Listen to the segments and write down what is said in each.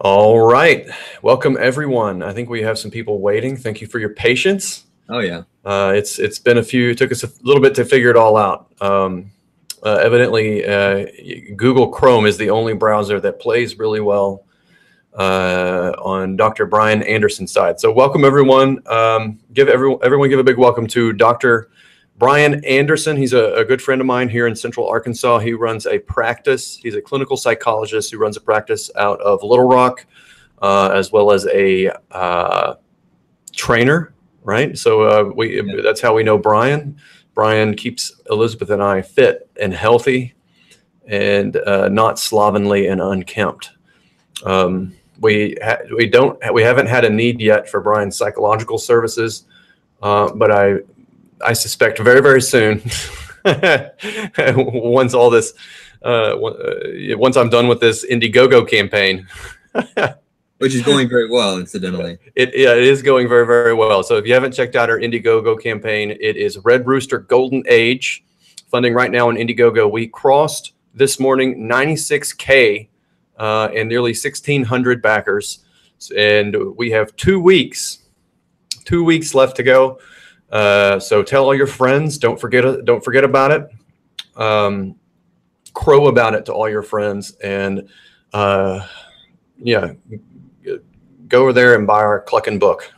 All right. Welcome, everyone. I think we have some people waiting. Thank you for your patience. Oh yeah. It's been it took us a little bit to figure it all out. Evidently, Google Chrome is the only browser that plays really well on Dr. Brian Anderson's side. So welcome, everyone. Everyone give a big welcome to Dr. Brian Anderson. He's a good friend of mine here in Central Arkansas. He runs a practice. He's a clinical psychologist who runs a practice out of Little Rock, as well as a trainer, right? So that's how we know Brian. Brian keeps Elizabeth and I fit and healthy and not slovenly and unkempt. We haven't had a need yet for Brian's psychological services, but I suspect very, very soon, once all this, once I'm done with this Indiegogo campaign, Which is going very well, incidentally. It is going very, very well. So if you haven't checked out our Indiegogo campaign, it is Red Rooster Golden Age funding right now on Indiegogo. We crossed this morning 96K and nearly 1,600 backers, and we have 2 weeks left to go. So tell all your friends. Don't forget about it. Crow about it to all your friends, and yeah, go over there and buy our Clucking book.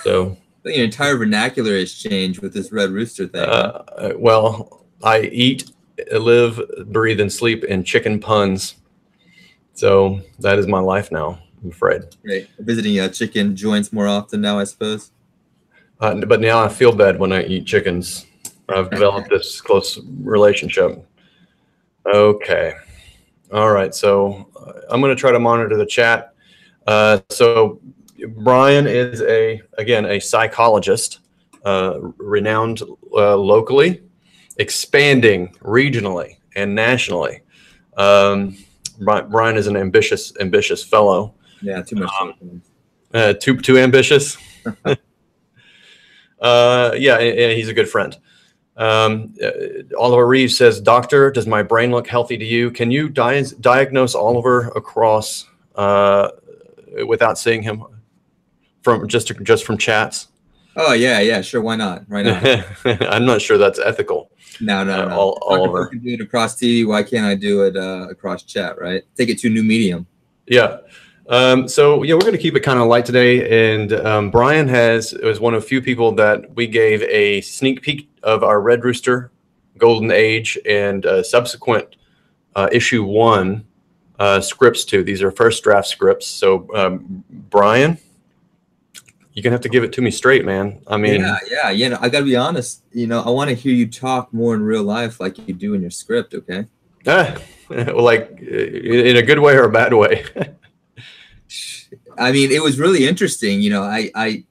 So The entire vernacular has changed with this Red Rooster thing. Well, I eat, live, breathe, and sleep in chicken puns. So that is my life now, I'm afraid. Great. Visiting chicken joints more often now, I suppose. But now I feel bad when I eat chickens. I've developed this close relationship. Okay. All right. So I'm going to try to monitor the chat. So Brian is again, a psychologist, renowned locally, expanding regionally and nationally. Brian is an ambitious fellow. Yeah, too much. Too ambitious. Yeah, and he's a good friend. Oliver Reeves says, "Doctor, does my brain look healthy to you? Can you diagnose Oliver across without seeing him from just from chats?" Oh yeah, sure. Why not? Right now. I'm not sure that's ethical. No. Oliver I can do it across TV. Why can't I do it across chat? Right. Take it to a new medium. Yeah. So yeah, we're going to keep it kind of light today, and Brian was one of few people that we gave a sneak peek of our Red Rooster Golden Age and subsequent issue 1 scripts to. These are first draft scripts. So Brian, you're gonna have to give it to me straight, man. I mean, yeah. I gotta be honest. I want to hear you talk more in real life, like you do in your script. Okay. Like in a good way or a bad way. I mean, it was really interesting. I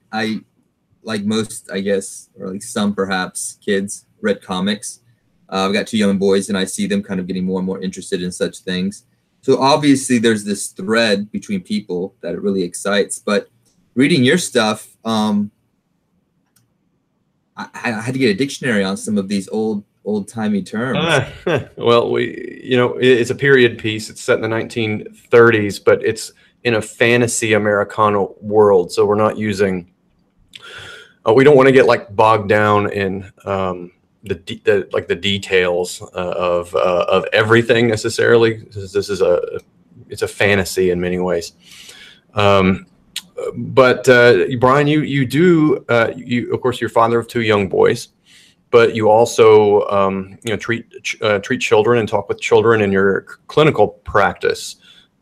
like most, I guess, or like some perhaps kids read comics. I've got 2 young boys, and I see them kind of getting more and more interested in such things. So obviously, there's this thread between people that it really excites. But reading your stuff, I had to get a dictionary on some of these old-timey terms. Well, it's a period piece. It's set in the 1930s, but it's in a fantasy Americana world. So we're not using, we don't want to get like bogged down in the details of everything necessarily. This is it's a fantasy in many ways. But Brian, you do, of course, you're father of 2 young boys, but you also treat children and talk with children in your clinical practice.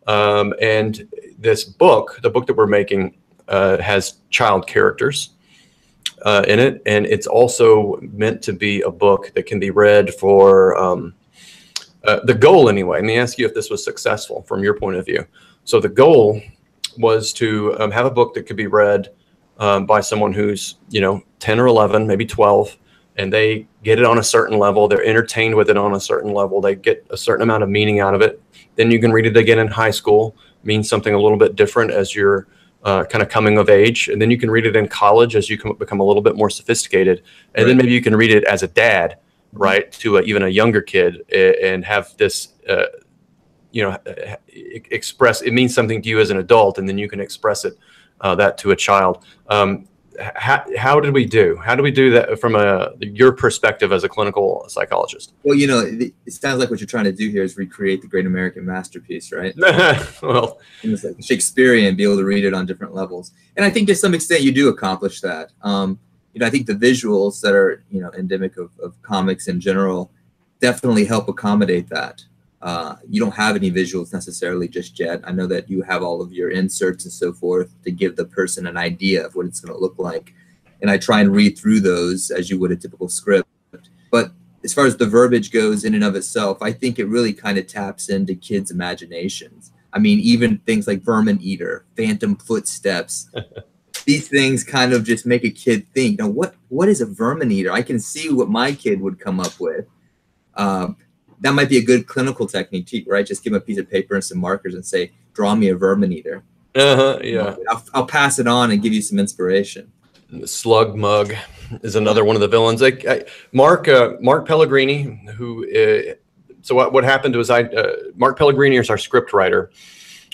And this book, the book that we're making, has child characters in it, and it's also meant to be a book that can be read for the goal anyway. Let me ask you if this was successful from your point of view. So the goal was to have a book that could be read by someone who's 10 or 11, maybe 12, and they get it on a certain level. They're entertained with it on a certain level. They get a certain amount of meaning out of it. Then you can read it again in high school, means something a little bit different as you're kind of coming of age. And then you can read it in college as you become a little bit more sophisticated. And then maybe you can read it as a dad, right, to even a younger kid, and have this you know, express, it means something to you as an adult, and then you can express it, that to a child. How did we do? How do we do that from your perspective as a clinical psychologist? Well, you know, it sounds like what you're trying to do here is recreate the great American masterpiece, right? Well, it's like Shakespearean, be able to read it on different levels. And I think to some extent you do accomplish that. You know, I think the visuals that are, you know, endemic of comics in general definitely help accommodate that. You don't have any visuals necessarily just yet. I know that you have all of your inserts and so forth to give the person an idea of what it's going to look like. And I try and read through those as you would a typical script. But as far as the verbiage goes in and of itself, I think it really kind of taps into kids' imaginations. I mean, even things like vermin eater, phantom footsteps, these things kind of just make a kid think, now what is a vermin eater? I can see what my kid would come up with. That might be a good clinical technique too, right? Just give them a piece of paper and some markers and say, draw me a vermin eater. Yeah. I'll pass it on and give you some inspiration. The slug mug is another one of the villains. Mark Pellegrini, who, so what happened was Mark Pellegrini is our script writer.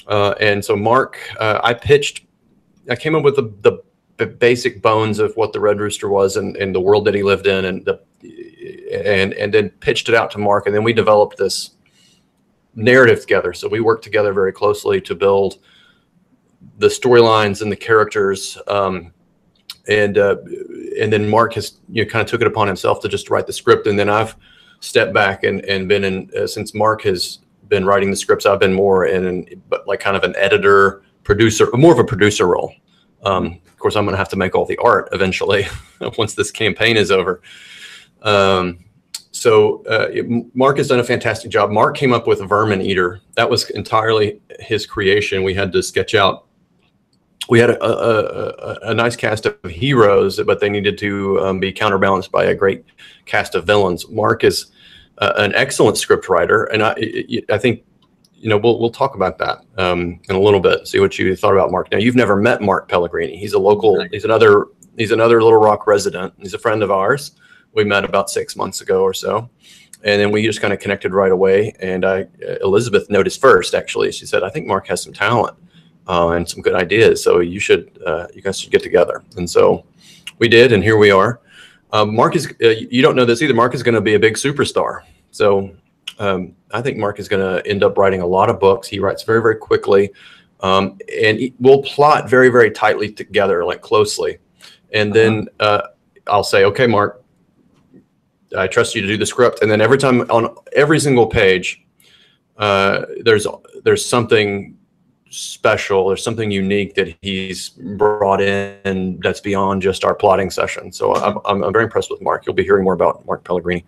And so Mark, I came up with the basic bones of what the Red Rooster was and the world that he lived in, and then pitched it out to Mark, and then we developed this narrative together. So we worked together very closely to build the storylines and the characters, and then Mark has, you know, kind of took it upon himself to just write the script, and then I've stepped back and been in, since Mark has been writing the scripts, I've been more but like kind of an editor, producer, more of a producer role. Of course, I'm going to have to make all the art eventually once this campaign is over. Mark has done a fantastic job. Mark came up with a vermin eater. That was entirely his creation. We had to sketch out. We had a nice cast of heroes, but they needed to be counterbalanced by a great cast of villains. Mark is an excellent script writer, and I think, you know, we'll talk about that in a little bit. See what you thought about Mark. Now, you've never met Mark Pellegrini. He's a local. He's another Little Rock resident. He's a friend of ours. We met about 6 months ago or so, and then we just kind of connected right away. And Elizabeth noticed first. Actually, she said, "I think Mark has some talent and some good ideas. So you guys should get together." And so we did, and here we are. Mark is. You don't know this either. Mark is going to be a big superstar. So. I think Mark is going to end up writing a lot of books. He writes very, very quickly, and we'll plot very, very tightly together, like closely. And then I'll say, "Okay, Mark, I trust you to do the script." And then every time on every single page, there's something special. There's something unique that he's brought in that's beyond just our plotting session. So I'm very impressed with Mark. You'll be hearing more about Mark Pellegrini.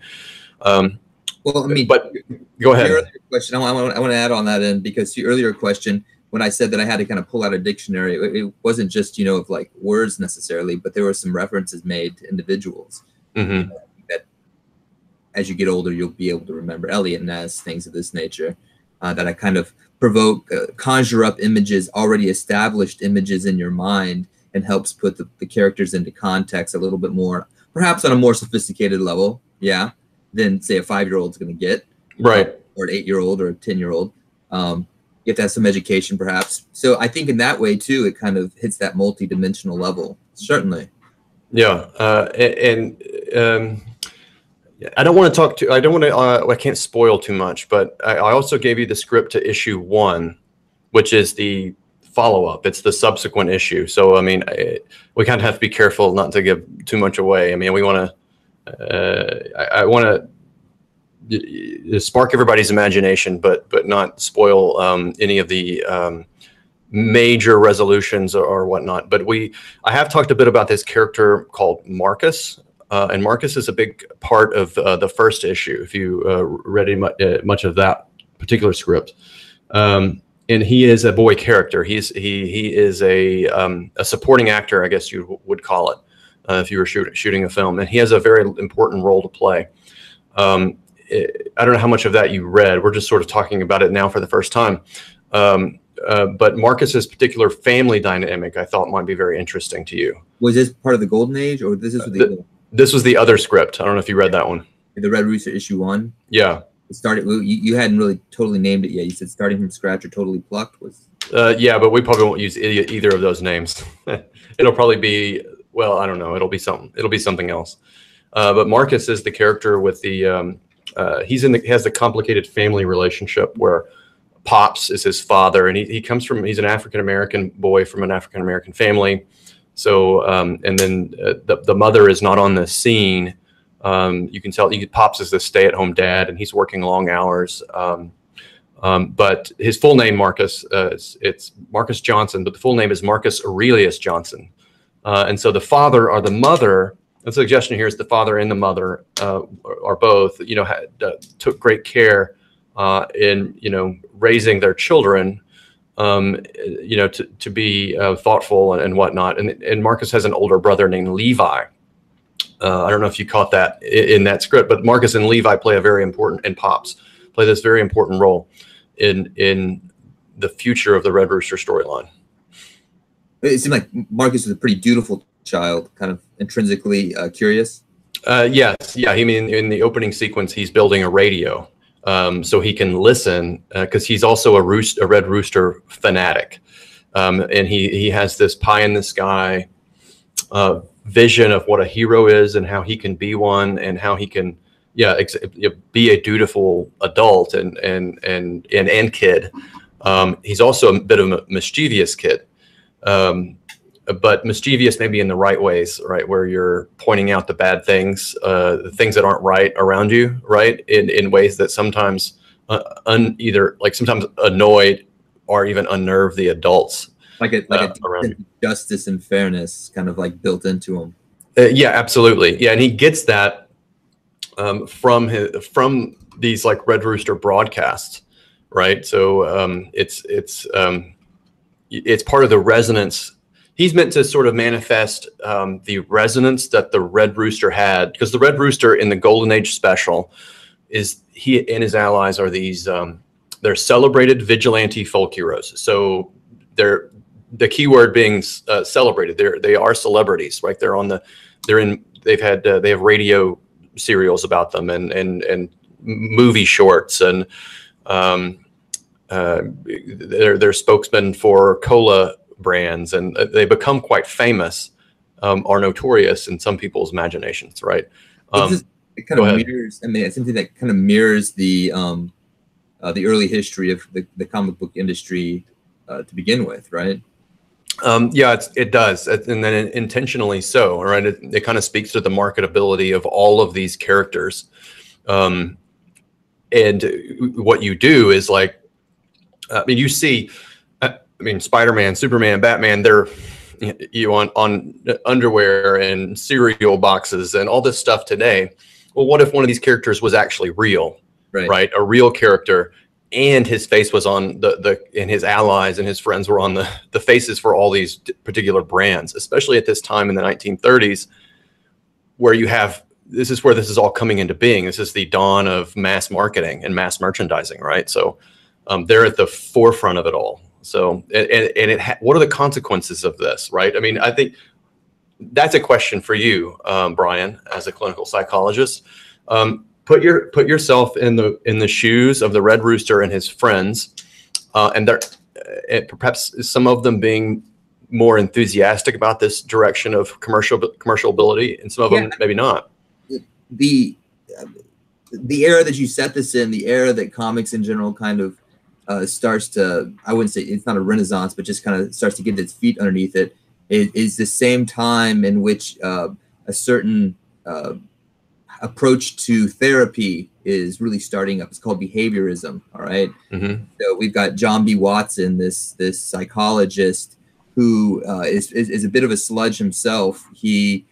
Well, I mean, but go ahead. Your earlier question, I want to add on that end, because your earlier question, when I said that I had to kind of pull out a dictionary, it wasn't just, you know, of like words necessarily, but there were some references made to individuals. Mm-hmm. That as you get older, you'll be able to remember Elliot Ness, things of this nature, that I kind of conjure up images, already established images in your mind, and helps put the characters into context a little bit more, perhaps on a more sophisticated level. Yeah. Than say a 5-year-old's going to get, right? Or an 8-year-old or a 10-year-old. You have to have some education, perhaps. So I think in that way too, it kind of hits that multi-dimensional level. Certainly. Yeah, I don't want to talk to. I don't want to. I can't spoil too much, but I also gave you the script to issue 1, which is the follow-up. It's the subsequent issue. So I mean, we kind of have to be careful not to give too much away. I mean, we want to. I want to spark everybody's imagination, but not spoil any of the major resolutions or whatnot. But I have talked a bit about this character called Marcus, and Marcus is a big part of the first issue. If you read much of that particular script, and he is a boy character. He is a supporting actor, I guess you would call it. If you were shooting a film, and he has a very important role to play. I don't know how much of that you read. We're just sort of talking about it now for the first time. But Marcus's particular family dynamic, I thought, might be very interesting to you. Was this part of the Golden Age, or this is this was the other script? I don't know if you read that one. The Red Rooster issue 1. Yeah. started. You hadn't really totally named it yet. You said starting from scratch or totally plucked was. Yeah, but we probably won't use either of those names. It'll probably be, well, I don't know. It'll be something else. But Marcus is the character with the has the complicated family relationship where Pops is his father, and he's an African-American boy from an African-American family. So, and then the mother is not on the scene. You can tell Pops is the stay-at-home dad, and he's working long hours. But his full name, Marcus, it's Marcus Johnson, but the full name is Marcus Aurelius Johnson. And so the father or the mother, the suggestion here is the father and the mother are both, took great care in, raising their children, to be thoughtful and whatnot. And Marcus has an older brother named Levi. I don't know if you caught that in that script, but Marcus and Levi play and Pops play this very important role in the future of the Red Rooster storyline. It seemed like Marcus was a pretty dutiful child, kind of intrinsically curious. Yes. Yeah. I mean, in the opening sequence, he's building a radio so he can listen because he's also a Red Rooster fanatic. And he has this pie in the sky vision of what a hero is and how he can be one and how he can be a dutiful adult and kid. He's also a bit of a mischievous kid, but mischievous maybe in the right ways, right? Where you're pointing out the bad things, the things that aren't right around you, right? In ways that sometimes either like sometimes annoy or even unnerve the adults. Like a justice and fairness kind of like built into him. Yeah, absolutely. Yeah, and he gets that from these like Red Rooster broadcasts, right? So it's part of the resonance. He's meant to sort of manifest the resonance that the Red Rooster had, because the Red Rooster in the Golden Age special is he and his allies are these they're celebrated vigilante folk heroes. So the key word being celebrated. They are celebrities, right? They have radio serials about them and movie shorts, and they're spokesmen for cola brands, and they become quite famous, are notorious in some people's imaginations, right? It kind of mirrors. I mean, it's something that kind of mirrors the early history of the comic book industry to begin with, right? Yeah, it does, and then intentionally so, right? It kind of speaks to the marketability of all of these characters, and what you do is like, I mean, you see, Spider-Man, Superman, Batman, they're on underwear and cereal boxes and all this stuff today. Well, what if one of these characters was actually real, right? A real character. And his face was on and his allies and his friends were on the faces for all these particular brands, especially at this time in the 1930s, where this is where this is all coming into being. This is the dawn of mass marketing and mass merchandising, right? So they're at the forefront of it all. So, what are the consequences of this, right? I mean, I think that's a question for you, Brian, as a clinical psychologist. Put yourself in the shoes of the Red Rooster and his friends, and perhaps some of them being more enthusiastic about this direction of commercialability, and some of them maybe not. The era that you set this in, the era that comics in general kind of starts to, I wouldn't say it's not a renaissance, but just kind of starts to get its feet underneath it, is the same time in which a certain approach to therapy is really starting up. It's called behaviorism. All right. Mm-hmm. So we've got John B. Watson, this psychologist who is a bit of a sludge himself. He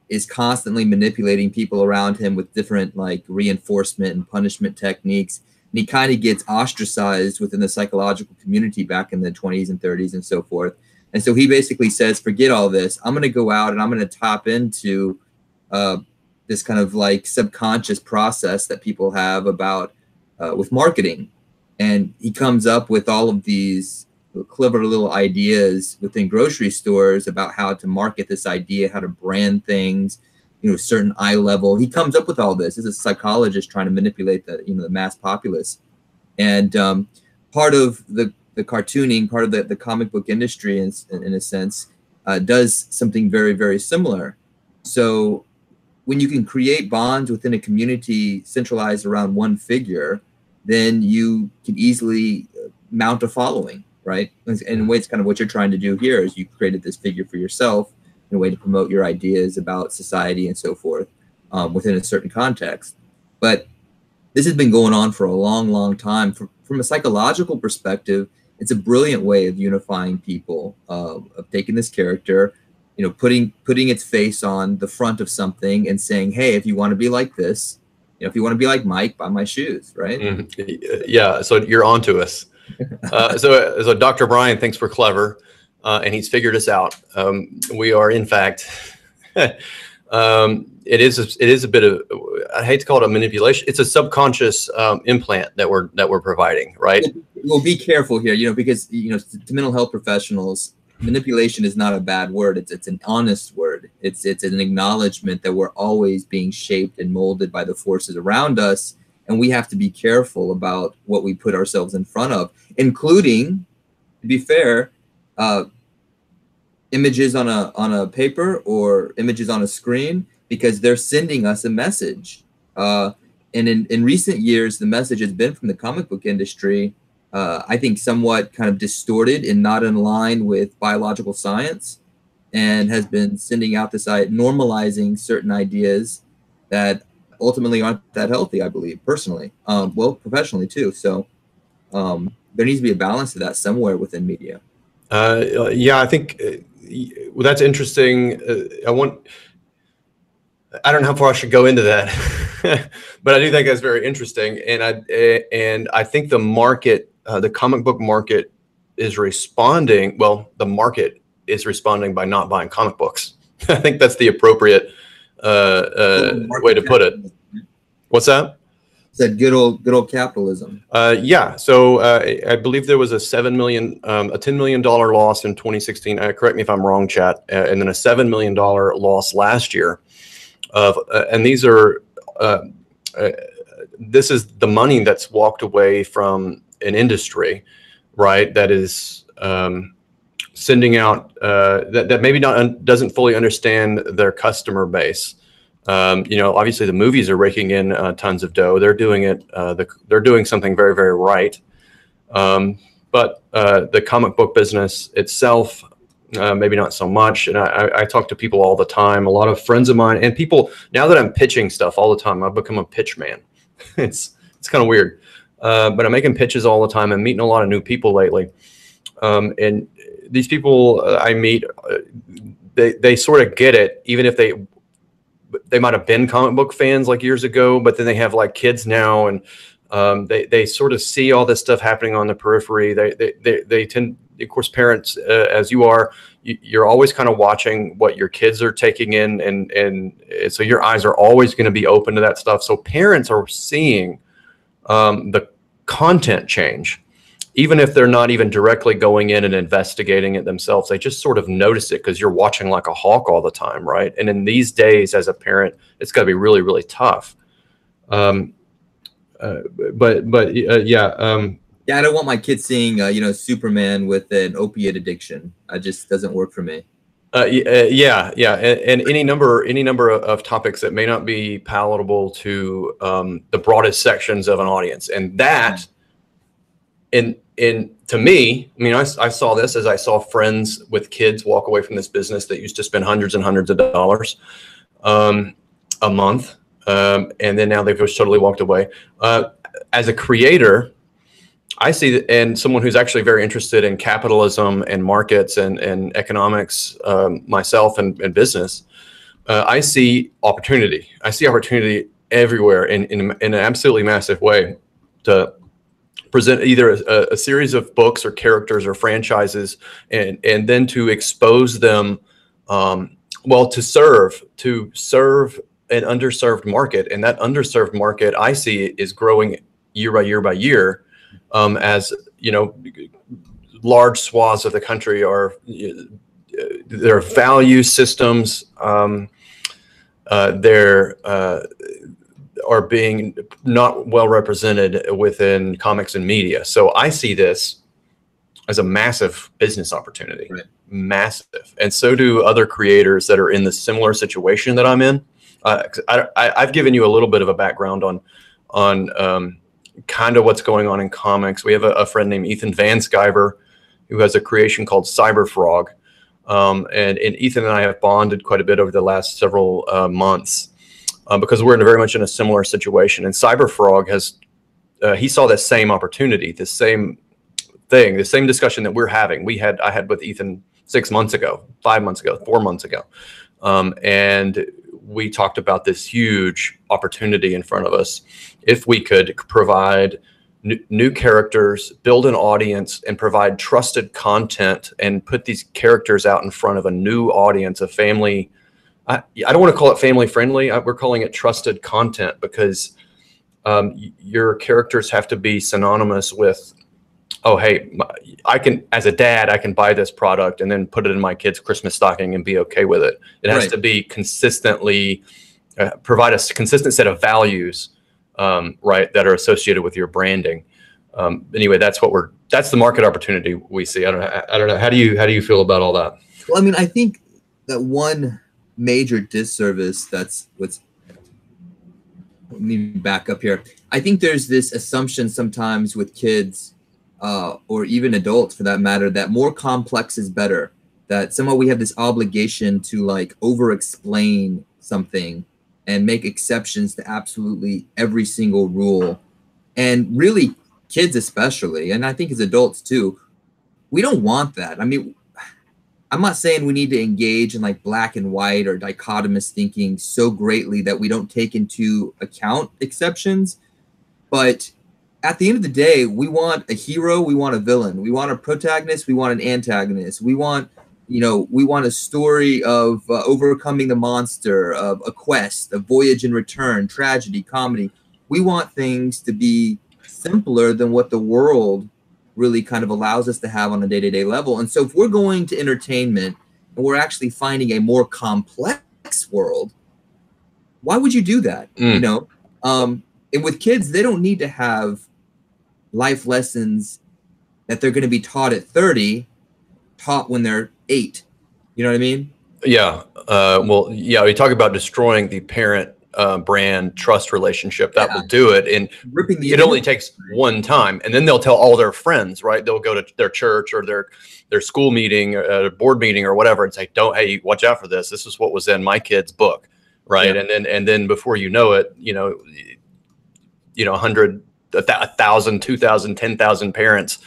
is constantly manipulating people around him with different like reinforcement and punishment techniques. And he kind of gets ostracized within the psychological community back in the 20s and 30s and so forth. And so he basically says, forget all this. I'm going to go out and I'm going to tap into this kind of like subconscious process that people have about with marketing. And he comes up with all of these clever little ideas within grocery stores about how to market this idea, how to brand things. certain eye level. He comes up with all this. He's a psychologist trying to manipulate the mass populace. And part of the cartooning, part of the comic book industry, in a sense, does something very, very similar. So when you can create bonds within a community centralized around one figure, then you can easily mount a following, right? And in a way, it's kind of what you're trying to do here, is you created this figure for yourself in a way to promote your ideas about society and so forth within a certain context. But this has been going on for a long, long time. From a psychological perspective, it's a brilliant way of unifying people, of taking this character, putting its face on the front of something and saying, hey, if you want to be like this, if you want to be like Mike, buy my shoes, right? Yeah, so you're onto us. So Dr. Brian thinks we're clever, and he's figured us out. We are, in fact, it is a bit of, I hate to call it a manipulation. It's a subconscious implant that we're providing, right? Well, be careful here, because to mental health professionals, manipulation is not a bad word. It's an honest word. It's an acknowledgement that we're always being shaped and molded by the forces around us, and we have to be careful about what we put ourselves in front of, including, to be fair, images on a paper or images on a screen, because they're sending us a message. And in recent years, the message has been from the comic book industry, I think somewhat kind of distorted and not in line with biological science, and has been sending out this normalizing certain ideas that ultimately aren't that healthy, I believe, personally, well, professionally too. So there needs to be a balance to that somewhere within media. Yeah, I think well, that's interesting. I don't know how far I should go into that, but I do think that's very interesting. And I think the market, the comic book market, is responding. Well, the market is responding by not buying comic books. I think that's the appropriate way to put it. What's that? Said good old capitalism. Yeah. So I believe there was a $10 million loss in 2016. Correct me if I'm wrong, chat. And then a $7 million loss last year. And these are this is the money that's walked away from an industry, right? That is sending out that maybe doesn't fully understand their customer base. Obviously the movies are raking in tons of dough. They're doing it. They're doing something very, very right. But the comic book business itself, maybe not so much. And I talk to people all the time, a lot of friends of mine and people. Now that I'm pitching stuff all the time, I've become a pitch man. It's kind of weird, but I'm making pitches all the time. I'm meeting a lot of new people lately, and these people I meet, they sort of get it, even if they might have been comic book fans like years ago, but then they have like kids now, and they sort of see all this stuff happening on the periphery. They tend, of course, parents, as you are, you're always kind of watching what your kids are taking in, and so your eyes are always going to be open to that stuff. So parents are seeing the content change, even if they're not even directly going in and investigating it themselves. They just sort of notice it because you're watching like a hawk all the time, right? And in these days, as a parent, it's got to be really, really tough. Yeah. Yeah, I don't want my kids seeing, Superman with an opiate addiction. It just doesn't work for me. Yeah. And any number of topics that may not be palatable to the broadest sections of an audience. And that, to me, I mean, I saw this as I saw friends with kids walk away from this business that used to spend hundreds and hundreds of dollars a month. And then now they've just totally walked away. As a creator, I see that, and someone who's actually very interested in capitalism and markets and economics, myself and business, I see opportunity. I see opportunity everywhere in an absolutely massive way to present either a series of books or characters or franchises, and then to expose them, to serve an underserved market. And that underserved market I see is growing year by year by year. As large swaths of the country are, their value systems they're are being not well represented within comics and media. So I see this as a massive business opportunity, Right. Massive. And so do other creators that are in the similar situation that I'm in. I've given you a little bit of a background on kind of what's going on in comics. We have a friend named Ethan Van Sciver who has a creation called Cyberfrog. And Ethan and I have bonded quite a bit over the last several months because we're very much in a similar situation. And Cyberfrog has, he saw this same opportunity, this same thing, the same discussion that we're having. I had with Ethan 6 months ago, 5 months ago, 4 months ago. And we talked about this huge opportunity in front of us. If we could provide new characters, build an audience, and provide trusted content and put these characters out in front of a new audience, a family. I don't want to call it family friendly. We're calling it trusted content because your characters have to be synonymous with, oh, hey, I can, as a dad, I can buy this product and then put it in my kid's Christmas stocking and be okay with it. It has to be consistently, provide a consistent set of values, right, that are associated with your branding. Anyway, that's the market opportunity we see. I don't know. How do you feel about all that? Well, I mean, I think that one major disservice let me back up here. I think there's this assumption sometimes with kids, or even adults for that matter, that more complex is better, that somehow we have this obligation to like over explain something and make exceptions to absolutely every single rule. And really kids especially, and I think as adults too, we don't want that. I mean, I'm not saying we need to engage in like black and white or dichotomous thinking so greatly that we don't take into account exceptions. But at the end of the day, we want a hero, we want a villain, we want a protagonist, we want an antagonist, we want a story of overcoming the monster, of a quest, a voyage and return, tragedy, comedy. We want things to be simpler than what the world really kind of allows us to have on a day-to-day level. And so if we're going to entertainment and we're actually finding a more complex world, why would you do that? And with kids, they don't need to have life lessons that they're going to be taught at 30, taught when they're 8. You know what I mean? Yeah. Well, yeah, we talk about destroying the parent brand trust relationship. That will do it. And it only takes one time. And then they'll tell all their friends, right? They'll go to their church or their school meeting, board meeting or whatever, and say, hey, watch out for this. This is what was in my kid's book. Right. Yeah. And then before you know it, 100, 1,000, 2,000, 10,000 parents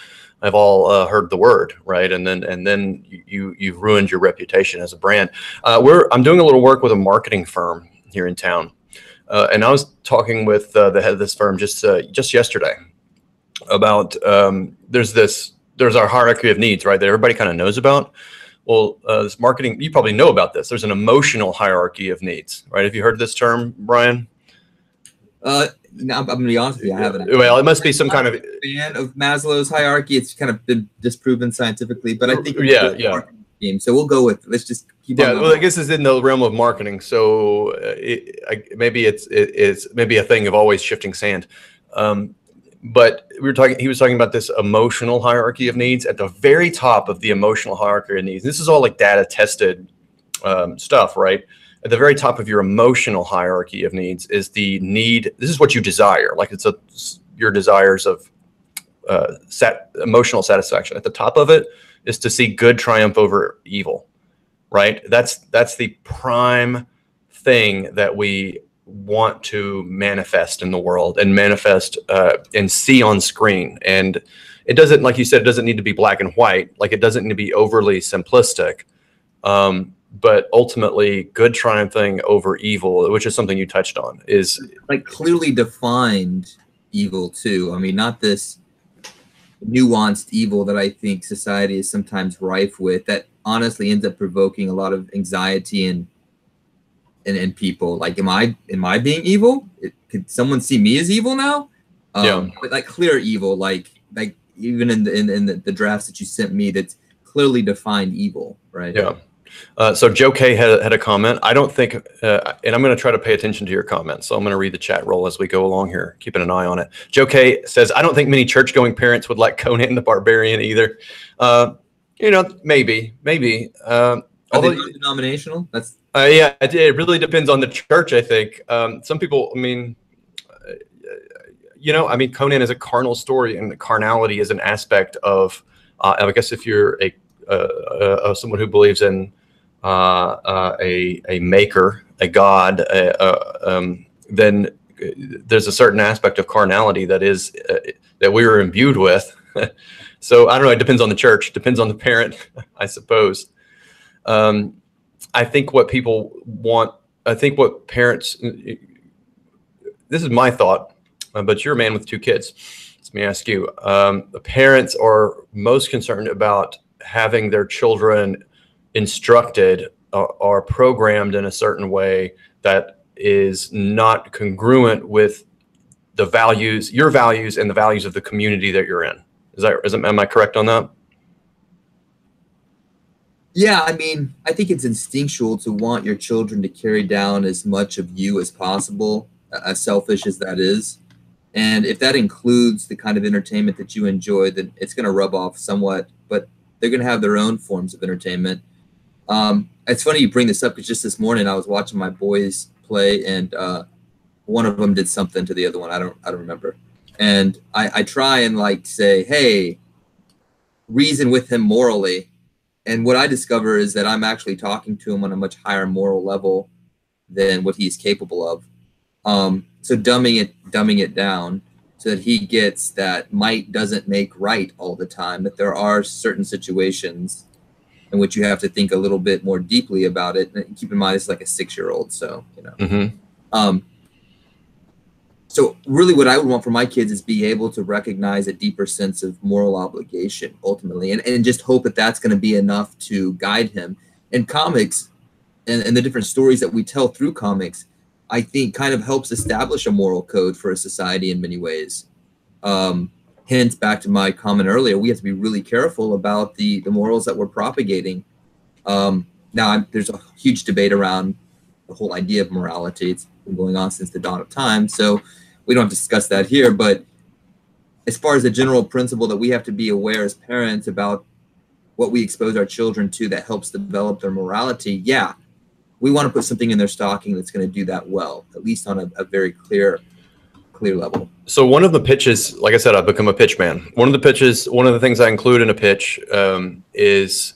have all heard the word, right? And then you've ruined your reputation as a brand. I'm doing a little work with a marketing firm here in town, and I was talking with the head of this firm just yesterday about there's our hierarchy of needs, right? That everybody kind of knows about. Well, this marketing, you probably know about this. There's an emotional hierarchy of needs, right? Have you heard this term, Brian? No, I'm gonna be honest with you, I haven't. Well, it must be some kind of fan of Maslow's hierarchy. It's kind of been disproven scientifically, but I think it's so we'll go with. Let's just keep. Well, I guess it's in the realm of marketing, so maybe it's maybe a thing of always shifting sand. But he was talking about this emotional hierarchy of needs. At the very top of the emotional hierarchy of needs, this is all like data tested stuff, right? At the very top of your emotional hierarchy of needs is the need. This is what you desire. Like your desires of emotional satisfaction. At the top of it is to see good triumph over evil, right? That's the prime thing that we want to manifest in the world and manifest and see on screen. And it doesn't, like you said, it doesn't need to be black and white. Like it doesn't need to be overly simplistic. But ultimately, good triumphing over evil, which is something you touched on, is like clearly defined evil too. I mean, not this nuanced evil that I think society is sometimes rife with, that honestly ends up provoking a lot of anxiety and people. Like, am I being evil? Could someone see me as evil now? But like clear evil, like even in the drafts that you sent me, that's clearly defined evil, right? Yeah. So Joe K had a comment. I don't think, and I'm going to try to pay attention to your comments. So I'm going to read the chat roll as we go along here, keeping an eye on it. Joe K says, I don't think many church-going parents would like Conan the Barbarian either. Maybe. Are Although, they non-denominational? That's yeah, it really depends on the church, I think. Some people, Conan is a carnal story, and the carnality is an aspect of, I guess if you're someone who believes in a maker, a god, then there's a certain aspect of carnality that is that we are imbued with. So I don't know. It depends on the church. Depends on the parent, I suppose. I think what people want. I think what parents. This is my thought, but you're a man with 2 kids. Let me ask you. The parents are most concerned about having their children instructed or programmed in a certain way that is not congruent with the values, your values, and the values of the community that you're in. Am I correct on that? Yeah, I mean, I think it's instinctual to want your children to carry down as much of you as possible, as selfish as that is. And if that includes the kind of entertainment that you enjoy, then it's going to rub off somewhat, but they're going to have their own forms of entertainment. It's funny you bring this up because just this morning I was watching my boys play, and one of them did something to the other one. I don't remember. And I try and like say, hey, reason with him morally. And what I discover is that I'm actually talking to him on a much higher moral level than what he's capable of. So dumbing it down so that he gets that might doesn't make right all the time, that there are certain situations in which you have to think a little bit more deeply about it. And keep in mind, it's like a 6-year-old. So, so really what I would want for my kids is be able to recognize a deeper sense of moral obligation ultimately, and just hope that that's going to be enough to guide him. And comics and the different stories that we tell through comics, I think kind of helps establish a moral code for a society in many ways. Hence, back to my comment earlier, we have to be really careful about the morals that we're propagating. Now, there's a huge debate around the whole idea of morality. It's been going on since the dawn of time, so we don't discuss that here. But as far as the general principle that we have to be aware as parents about what we expose our children to that helps develop their morality, yeah, we want to put something in their stocking that's going to do that well, at least on a very clear level. So one of the pitches, like I said, I've become a pitch man. One of the things I include in a pitch is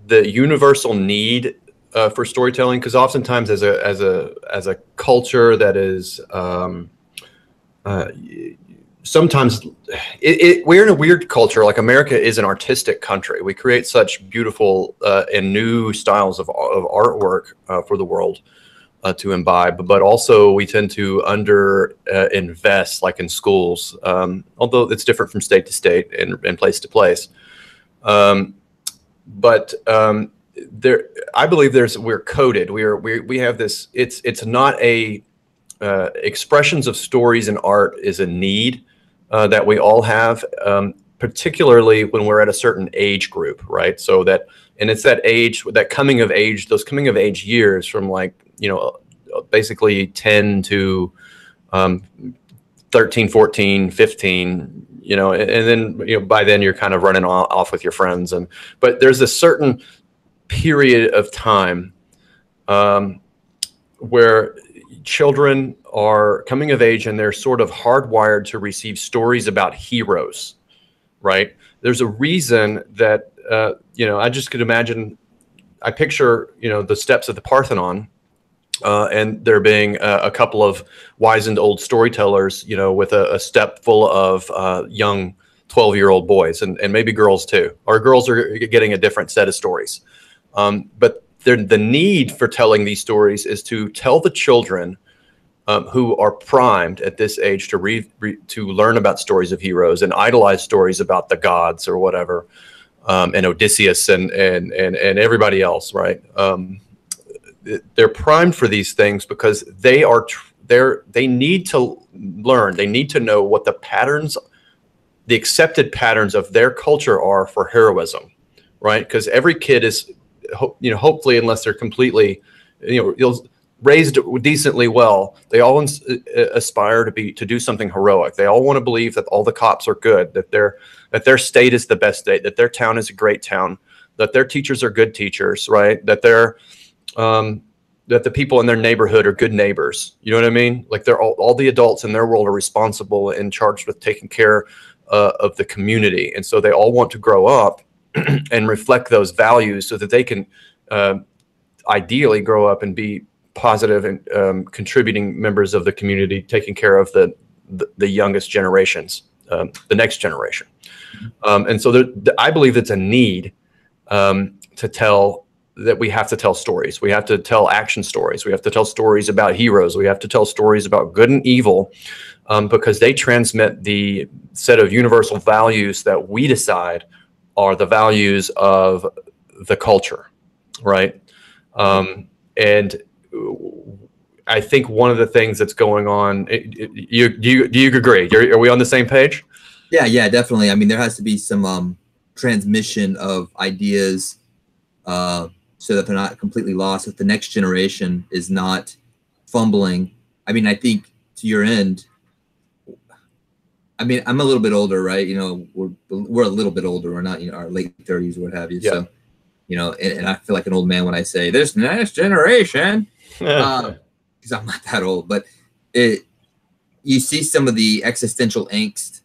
the universal need for storytelling, because oftentimes as a culture that is sometimes we're in a weird culture. Like America is an artistic country. We create such beautiful and new styles of artwork for the world to imbibe, but also we tend to invest, like in schools, although it's different from state to state and place to place. But I believe we're coded. We have this. It's not a expressions of stories in art is a need that we all have, particularly when we're at a certain age group, right? So it's that age, that coming of age, those coming of age years from basically 10 to 13, 14, 15, and then, by then you're kind of running off with your friends. But there's a certain period of time where children are coming of age and they're sort of hardwired to receive stories about heroes, right? There's a reason that, I just could imagine, I picture, the steps of the Parthenon, and there being a couple of wizened old storytellers, with a step full of young 12-year-old boys and maybe girls too, or girls are getting a different set of stories. But the need for telling these stories is to tell the children who are primed at this age to learn about stories of heroes and idolize stories about the gods or whatever, and Odysseus and everybody else, right? They're primed for these things because they need to learn. They need to know what the accepted patterns of their culture are for heroism, right? Because every kid hopefully, unless they're completely, raised decently well, they all aspire to do something heroic. They all want to believe that all the cops are good, that their state is the best state, that their town is a great town, that their teachers are good teachers, right? That that the people in their neighborhood are good neighbors. You know what I mean? Like they're all the adults in their world are responsible and charged with taking care of the community. And so they all want to grow up and reflect those values so that they can ideally grow up and be positive and contributing members of the community, taking care of the youngest generations, the next generation. And so I believe it's a need to tell that we have to tell stories. We have to tell action stories. We have to tell stories about heroes. We have to tell stories about good and evil because they transmit the set of universal values that we decide are the values of the culture, right? And I think one of the things that's going on, do you agree? Are we on the same page? Yeah, definitely. I mean, there has to be some transmission of ideas so that they're not completely lost, if the next generation is not fumbling. I mean, I think to your end, I mean, I'm a little bit older, right? We're a little bit older. We're not, our late 30s or what have you. Yeah. So, and I feel like an old man when I say this next generation, because I'm not that old, but you see some of the existential angst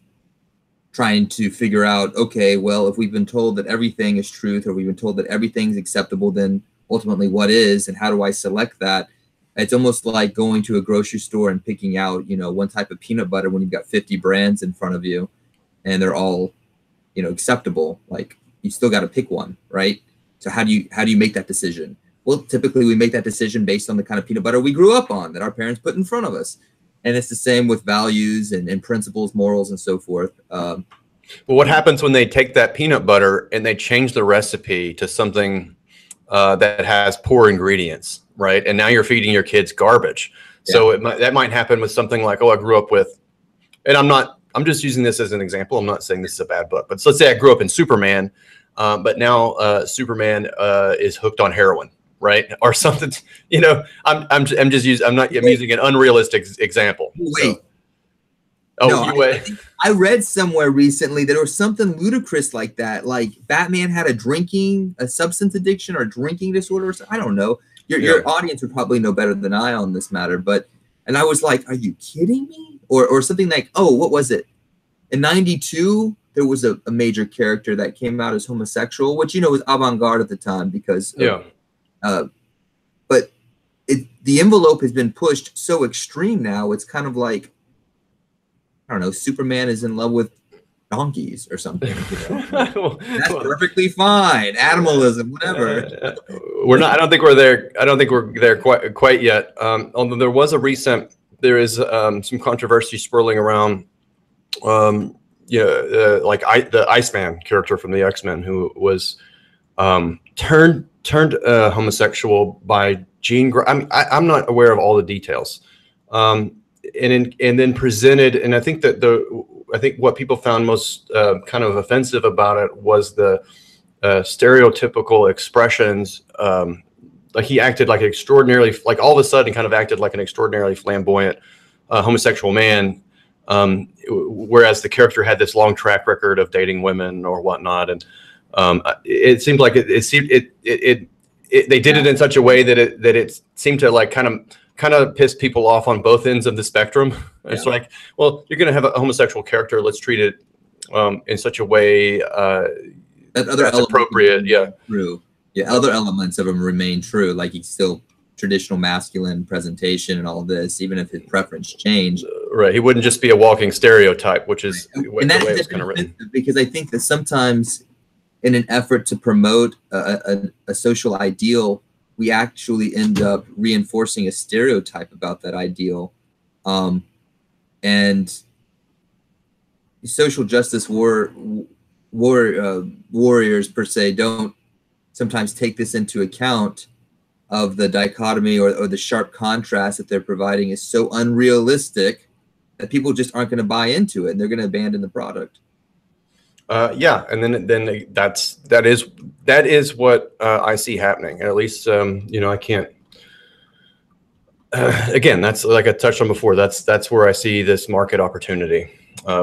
trying to figure out, okay, well, if we've been told that everything is truth, or we've been told that everything's acceptable, then ultimately what is, and how do I select that? It's almost like going to a grocery store and picking out, one type of peanut butter when you've got 50 brands in front of you and they're all, acceptable. Like, you still got to pick one, right? So how do you make that decision? Well, typically we make that decision based on the kind of peanut butter we grew up on, that our parents put in front of us. And it's the same with values and principles, morals, and so forth. Well, what happens when they take that peanut butter and they change the recipe to something that has poor ingredients, right? And now you're feeding your kids garbage. Yeah. So that might happen with something like, I grew up with, and I'm just using this as an example. I'm not saying this is a bad book, but so let's say I grew up in Superman, but now Superman is hooked on heroin. Right, or something, I'm using an unrealistic example. Wait. So. No, I read somewhere recently that there was something ludicrous like that. Like Batman had a substance addiction or drinking disorder or something. I don't know. Your audience would probably know better than I on this matter. And I was like, are you kidding me? Or something like, what was it? In '92, there was a major character that came out as homosexual, which, was avant-garde at the time because but the envelope has been pushed so extreme now. It's kind of like, I don't know, Superman is in love with donkeys or something. That's perfectly fine. Animalism, whatever. We're not. I don't think we're there. I don't think we're there quite yet. Although there is some controversy swirling around. Like the Iceman character from the X-Men, who was turned homosexual by Jean Grey. I mean, I'm not aware of all the details. And then presented, and I think what people found most kind of offensive about it was the stereotypical expressions. Like he acted like all of a sudden kind of acted like an extraordinarily flamboyant homosexual man, whereas the character had this long track record of dating women or whatnot. And it seemed like they did it in such a way that it seemed to like kind of piss people off on both ends of the spectrum. Yeah. It's like, well, you're going to have a homosexual character. Let's treat it in such a way that's appropriate. Yeah. True. Yeah. Other elements of him remain true. Like he's still traditional masculine presentation and all of this, even if his preference changed. Right. He wouldn't just be a walking stereotype, which is the way it was kind of written. Because I think that sometimes in an effort to promote a social ideal, we actually end up reinforcing a stereotype about that ideal. And social justice warriors per se don't sometimes take this into account, of the dichotomy or the sharp contrast that they're providing is so unrealistic that people just aren't going to buy into it and they're going to abandon the product. Yeah, and then that is that is what I see happening. At least, you know, I can't. Again, that's like I touched on before. That's where I see this market opportunity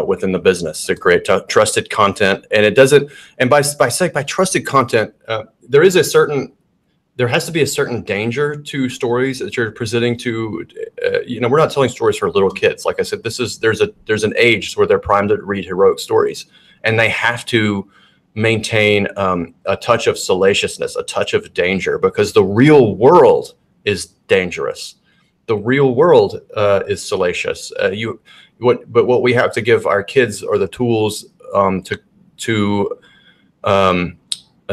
within the business to create trusted content, and it doesn't. And by trusted content, there has to be a certain danger to stories that you're presenting to. You know, we're not telling stories for little kids. Like I said, there's an age where they're primed to read heroic stories, and they have to maintain a touch of salaciousness, a touch of danger, because the real world is dangerous. The real world is salacious. But what we have to give our kids are the tools to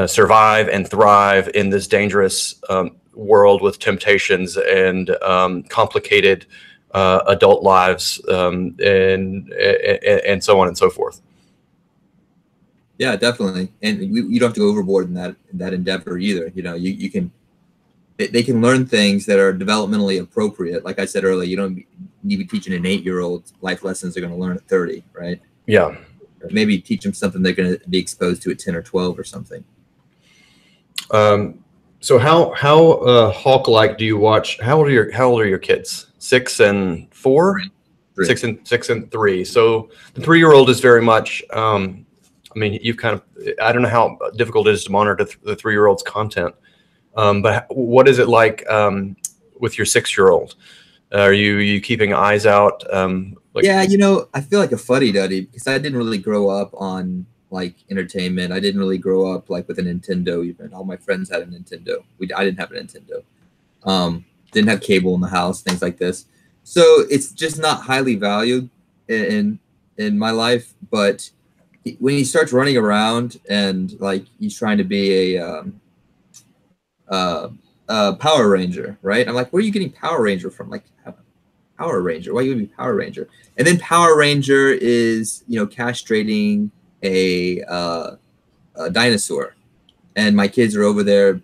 survive and thrive in this dangerous world with temptations and complicated adult lives, and so on and so forth. Yeah, definitely. And you don't have to go overboard in that endeavor either. You know, you can. They can learn things that are developmentally appropriate. Like I said earlier, you don't need to be teaching an 8-year-old life lessons they're going to learn at 30, right? Yeah. Or maybe teach them something they're going to be exposed to at 10 or 12 or something. So how Hawk-like do you watch? How old are your kids? 6 and 4? 3. 6 and 3. So the 3-year-old is very much. I mean, you've kind of. I don't know how difficult it is to monitor the 3-year-old's content. But what is it like with your 6-year-old? Are you keeping eyes out? Yeah, you know, I feel like a fuddy-duddy because I didn't really grow up on like entertainment. I didn't really grow up like with a Nintendo. Even all my friends had a Nintendo. I didn't have a Nintendo. Didn't have cable in the house, things like this. So it's just not highly valued in my life. But when he starts running around and like he's trying to be a Power Ranger, right? I'm like, where are you getting Power Ranger from? Like, Power Ranger? Why are you gonna be Power Ranger? And then Power Ranger is, you know, castrating a dinosaur, and my kids are over there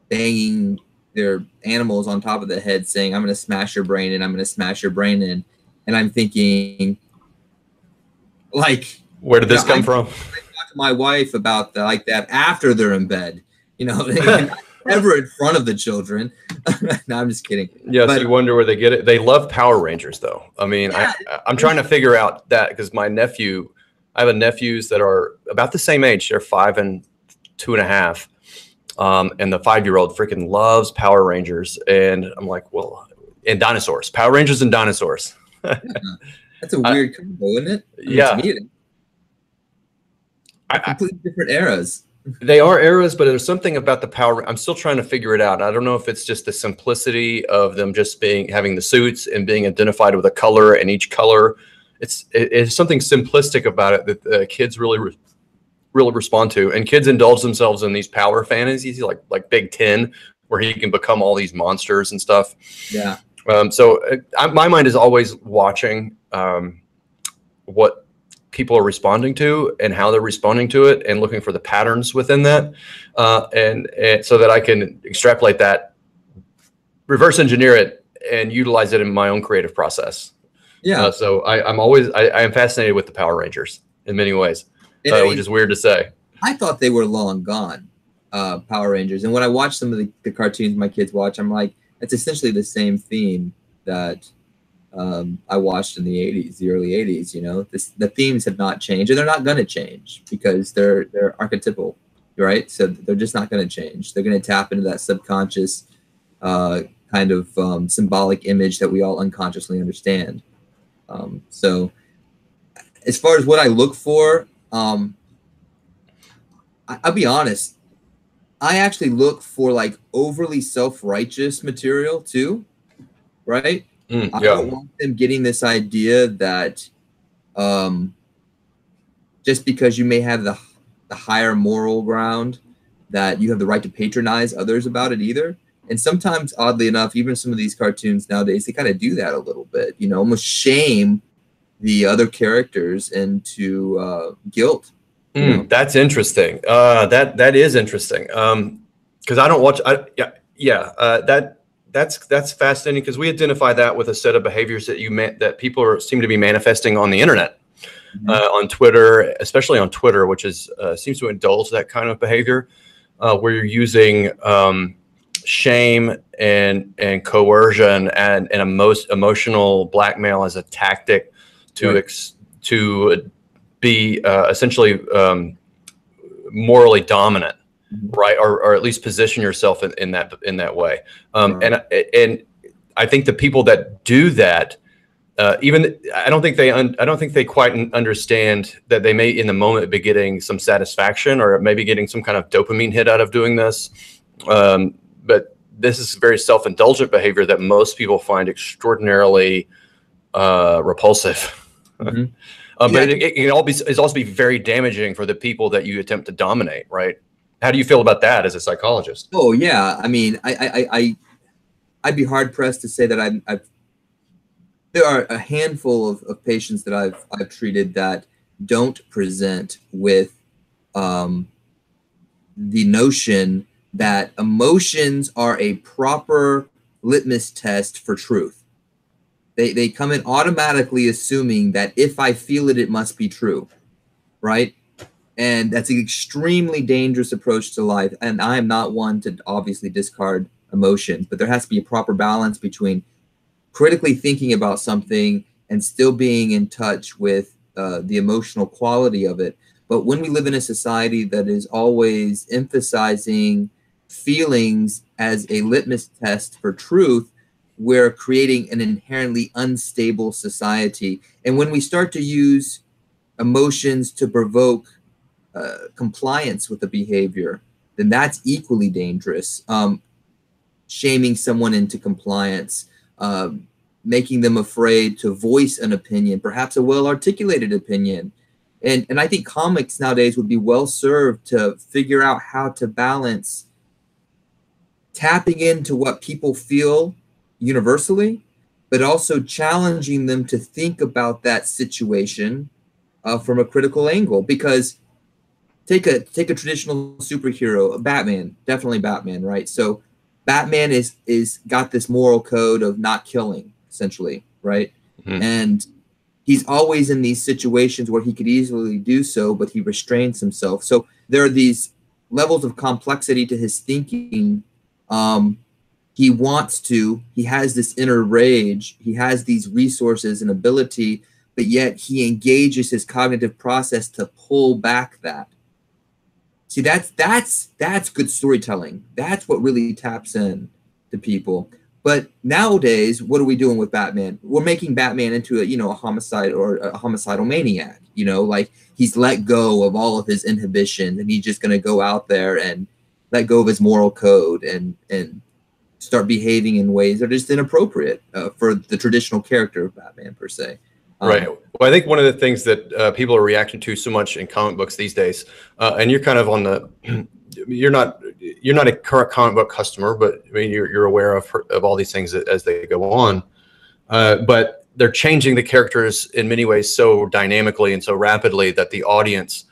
banging their animals on top of the head, saying, "I'm gonna smash your brain in. I'm gonna smash your brain in." And I'm thinking, like, where did this come from? I talk to my wife about that after they're in bed, you know. Never in front of the children. No, I'm just kidding. Yeah, so you wonder where they get it. They love Power Rangers, though. I mean, yeah, I'm trying to figure out that because I have nephews that are about the same age. They're 5 and 2.5. And the 5-year-old freaking loves Power Rangers. And I'm like, well, and dinosaurs. Power Rangers and dinosaurs. Yeah, that's a weird combo, isn't it? Yeah. Completely different eras. They are eras, but there's something about the power. I'm still trying to figure it out. I don't know if it's just the simplicity of them just having the suits and being identified with a color, and each color, it's something simplistic about it that the kids really respond to. And kids indulge themselves in these power fantasies, like Big Ten, where he can become all these monsters and stuff. Yeah. So my mind is always watching what people are responding to and how they're responding to it, and looking for the patterns within that, and so that I can extrapolate that, reverse engineer it, and utilize it in my own creative process. Yeah. So I am fascinated with the Power Rangers in many ways, which is weird to say. I thought they were long gone, Power Rangers, and when I watch some of the cartoons my kids watch, I'm like, it's essentially the same theme that I watched in the early 80s. You know, the themes have not changed, and they're not going to change because they're archetypal, right? So they're just not going to change. They're going to tap into that subconscious kind of symbolic image that we all unconsciously understand. So as far as what I look for, I'll be honest, I actually look for like overly self-righteous material too, right? Yeah. I don't want them getting this idea that just because you may have the higher moral ground, that you have the right to patronize others about it either. And sometimes, oddly enough, even some of these cartoons nowadays, they kind of do that a little bit, you know, almost shame the other characters into guilt. You know? That's interesting. That is interesting. Because I don't watch. That's fascinating, because we identify that with a set of behaviors that people seem to be manifesting on the internet, on Twitter, especially on Twitter, which is seems to indulge that kind of behavior. where you're using shame and coercion and emotional blackmail as a tactic to Right. to be essentially morally dominant, Mhm. right? Or at least position yourself in that way. Right. And I think the people that do that, even I don't think they quite understand that they may in the moment be getting some satisfaction or maybe getting some kind of dopamine hit out of doing this. But this is very self-indulgent behavior that most people find extraordinarily repulsive. Mhm. But Yeah. it can it's also be very damaging for the people that you attempt to dominate, right? How do you feel about that as a psychologist? Oh yeah. I mean, I'd be hard pressed to say that I've there are a handful of patients that I've treated that don't present with um, the notion that emotions are a proper litmus test for truth. They come in automatically assuming that if I feel it, it must be true, right? And that's an extremely dangerous approach to life. And I am not one to obviously discard emotions, but there has to be a proper balance between critically thinking about something and still being in touch with the emotional quality of it. But when we live in a society that is always emphasizing feelings as a litmus test for truth, we're creating an inherently unstable society. And when we start to use emotions to provoke compliance with a behavior, then that's equally dangerous. Shaming someone into compliance, making them afraid to voice an opinion, perhaps a well-articulated opinion. And I think comics nowadays would be well served to figure out how to balance tapping into what people feel universally, but also challenging them to think about that situation from a critical angle. Because take a traditional superhero, Batman, definitely Batman, right? So Batman is got this moral code of not killing, essentially, right? Mhm. And he's always in these situations where he could easily do so, but he restrains himself. So there are these levels of complexity to his thinking. Um, he has this inner rage, he has these resources and ability, but yet he engages his cognitive process to pull back that. See, that's good storytelling. That's what really taps in to people. But nowadays, what are we doing with Batman? We're making Batman into a homicide or a homicidal maniac. Like he's let go of all of his inhibitions and he's just going to go out there and let go of his moral code and start behaving in ways that are just inappropriate for the traditional character of Batman per se. Right. Well, I think one of the things that people are reacting to so much in comic books these days, and you're kind of on the, you're not a current comic book customer, but I mean you're aware of all these things as they go on. But they're changing the characters in many ways so dynamically and so rapidly that the audience,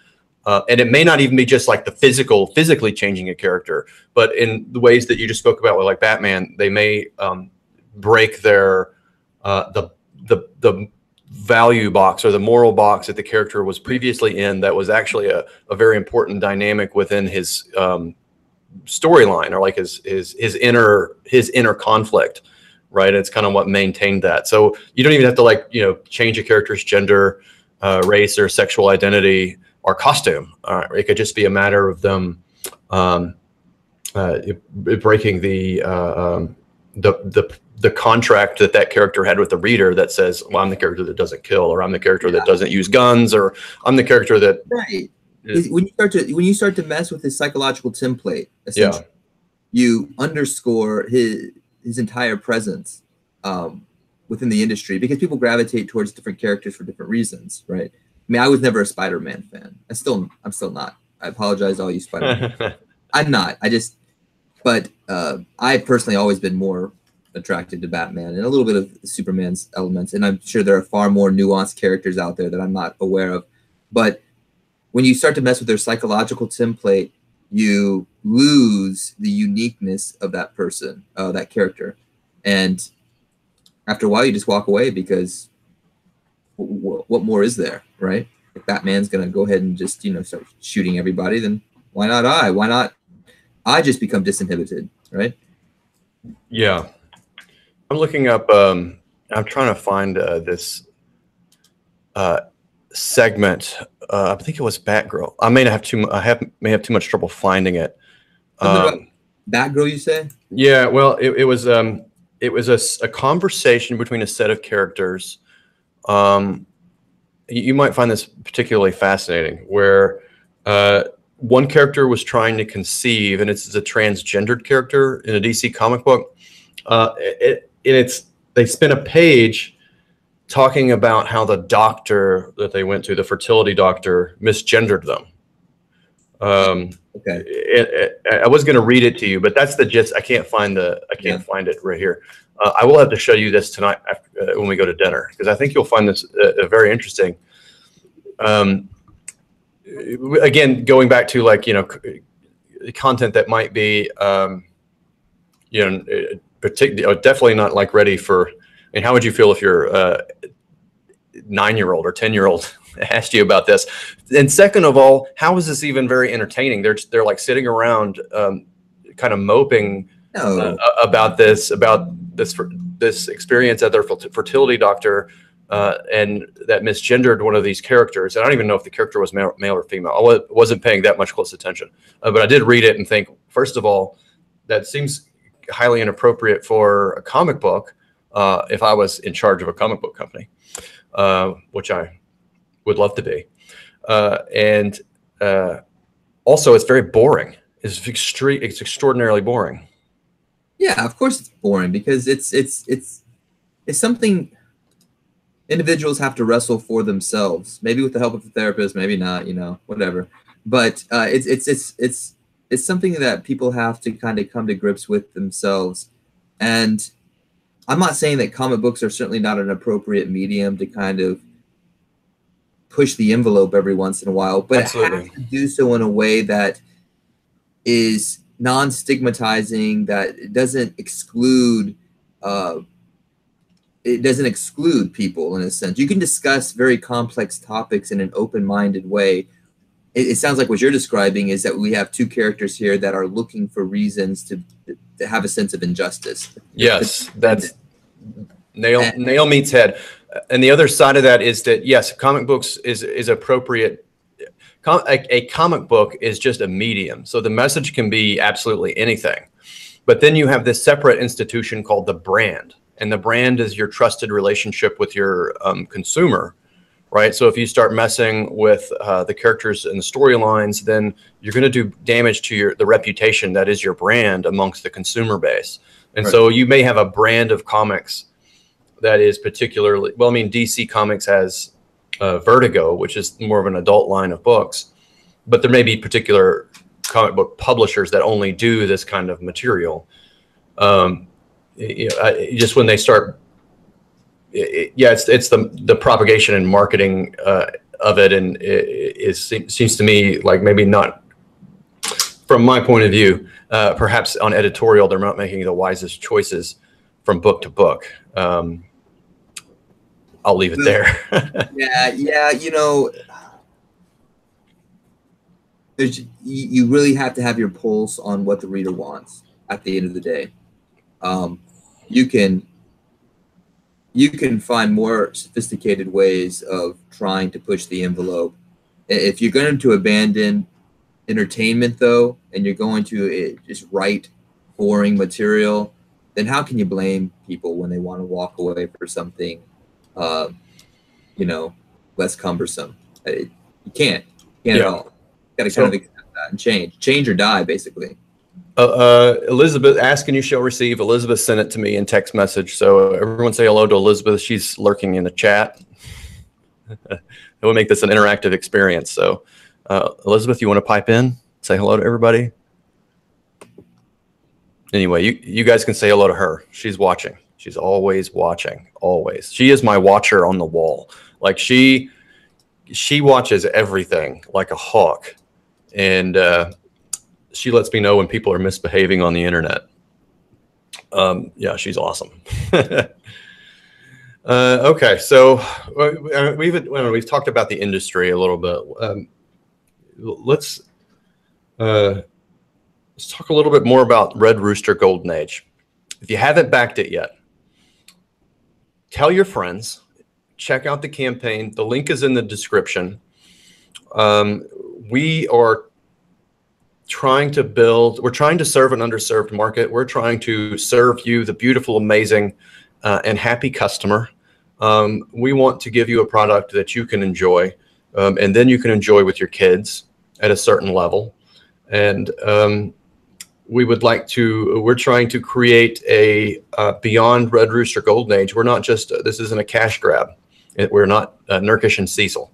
and it may not even be just like the physically changing a character, but in the ways that you just spoke about with like Batman, they may break their the value box or the moral box that the character was previously in that was actually a very important dynamic within his storyline or like his inner conflict, right? It's kind of what maintained that. So you don't even have to change a character's gender, race, or sexual identity or costume. It could just be a matter of them breaking the contract that character had with the reader that says, well, I'm the character that doesn't kill, or I'm the character that doesn't use guns, or I'm the character that Right. When you start to mess with his psychological template, yeah. essentially, you underscore his entire presence within the industry because people gravitate towards different characters for different reasons, right? I mean, I was never a Spider-Man fan. I'm still not. I apologize to all you Spider-Man. I'm not. But I personally always been more attracted to Batman and a little bit of Superman's elements, and I'm sure there are far more nuanced characters out there that I'm not aware of. But when you start to mess with their psychological template, you lose the uniqueness of that person, that character. And after a while, you just walk away because what more is there, right? If Batman's going to go ahead and just, start shooting everybody, then why not I? Why not I just become disinhibited, right? Yeah. I'm looking up, I'm trying to find this segment. I think it was Batgirl. I may have too much trouble finding it. Something about Batgirl, you say? Yeah, well, it was a conversation between a set of characters. You might find this particularly fascinating, where one character was trying to conceive, and it's a transgendered character in a DC comic book. They spent a page talking about how the doctor that they went to, the fertility doctor, misgendered them. Okay. I was going to read it to you, but that's the gist. I can't find it right here. I will have to show you this tonight when we go to dinner, because I think you'll find this very interesting. Again, going back to, like, content that might be, definitely not like ready for. I mean, how would you feel if your 9-year-old or 10-year-old asked you about this? And second of all, how is this even very entertaining? They're like sitting around, kind of moping about this experience at their fertility doctor, and that misgendered one of these characters. And I don't even know if the character was male or female. I wasn't paying that much close attention, but I did read it and think, first of all, that seems highly inappropriate for a comic book. If I was in charge of a comic book company, which I would love to be. And also, it's very boring. It's extraordinarily boring. Yeah, of course it's boring, because it's something individuals have to wrestle for themselves. Maybe with the help of a therapist, maybe not. Whatever. But it's something that people have to kind of come to grips with themselves. And I'm not saying that comic books are certainly not an appropriate medium to kind of push the envelope every once in a while, but Absolutely. it has to do so in a way that is non-stigmatizing, that it doesn't exclude people in a sense. You can discuss very complex topics in an open-minded way. It sounds like what you're describing is that we have two characters here that are looking for reasons to have a sense of injustice. Yes, that's nail meets head. And the other side of that is that, yes, comic books is appropriate. A comic book is just a medium, so the message can be absolutely anything. But then you have this separate institution called the brand, and the brand is your trusted relationship with your consumer, right? So if you start messing with the characters and the storylines, then you're going to do damage to the reputation that is your brand amongst the consumer base. And right. So you may have a brand of comics that is particularly, well, I mean, DC Comics has Vertigo, which is more of an adult line of books, but there may be particular comic book publishers that only do this kind of material. Just when they start, it's the propagation and marketing of it, and it seems to me like maybe not, from my point of view, perhaps on editorial, they're not making the wisest choices from book to book. I'll leave it there. Yeah. You really have to have your pulse on what the reader wants at the end of the day. You can find more sophisticated ways of trying to push the envelope. If you're going to abandon entertainment, though, and you're going to just write boring material, then how can you blame people when they want to walk away for something, less cumbersome? You can't at all. You got to kind of accept that and change or die, basically. Elizabeth, ask and you shall receive. Elizabeth sent it to me in text message. So everyone say hello to Elizabeth. She's lurking in the chat. It will make this an interactive experience. So Elizabeth, you want to pipe in? Say hello to everybody? Anyway, you guys can say hello to her. She's watching. She's always watching, always. She is my watcher on the wall. Like she watches everything like a hawk. And she lets me know when people are misbehaving on the internet. Yeah, she's awesome. Okay, so we've talked about the industry a little bit. Let's let's talk a little bit more about Red Rooster Golden Age. If you haven't backed it yet, tell your friends, check out the campaign. The link is in the description. We are trying to build, we're trying to serve an underserved market. We're trying to serve you, the beautiful, amazing, and happy customer. We want to give you a product that you can enjoy, and then you can enjoy with your kids at a certain level. And we're trying to create a beyond Red Rooster Golden Age. We're not just, this isn't a cash grab. We're not Nurkish and Cecil.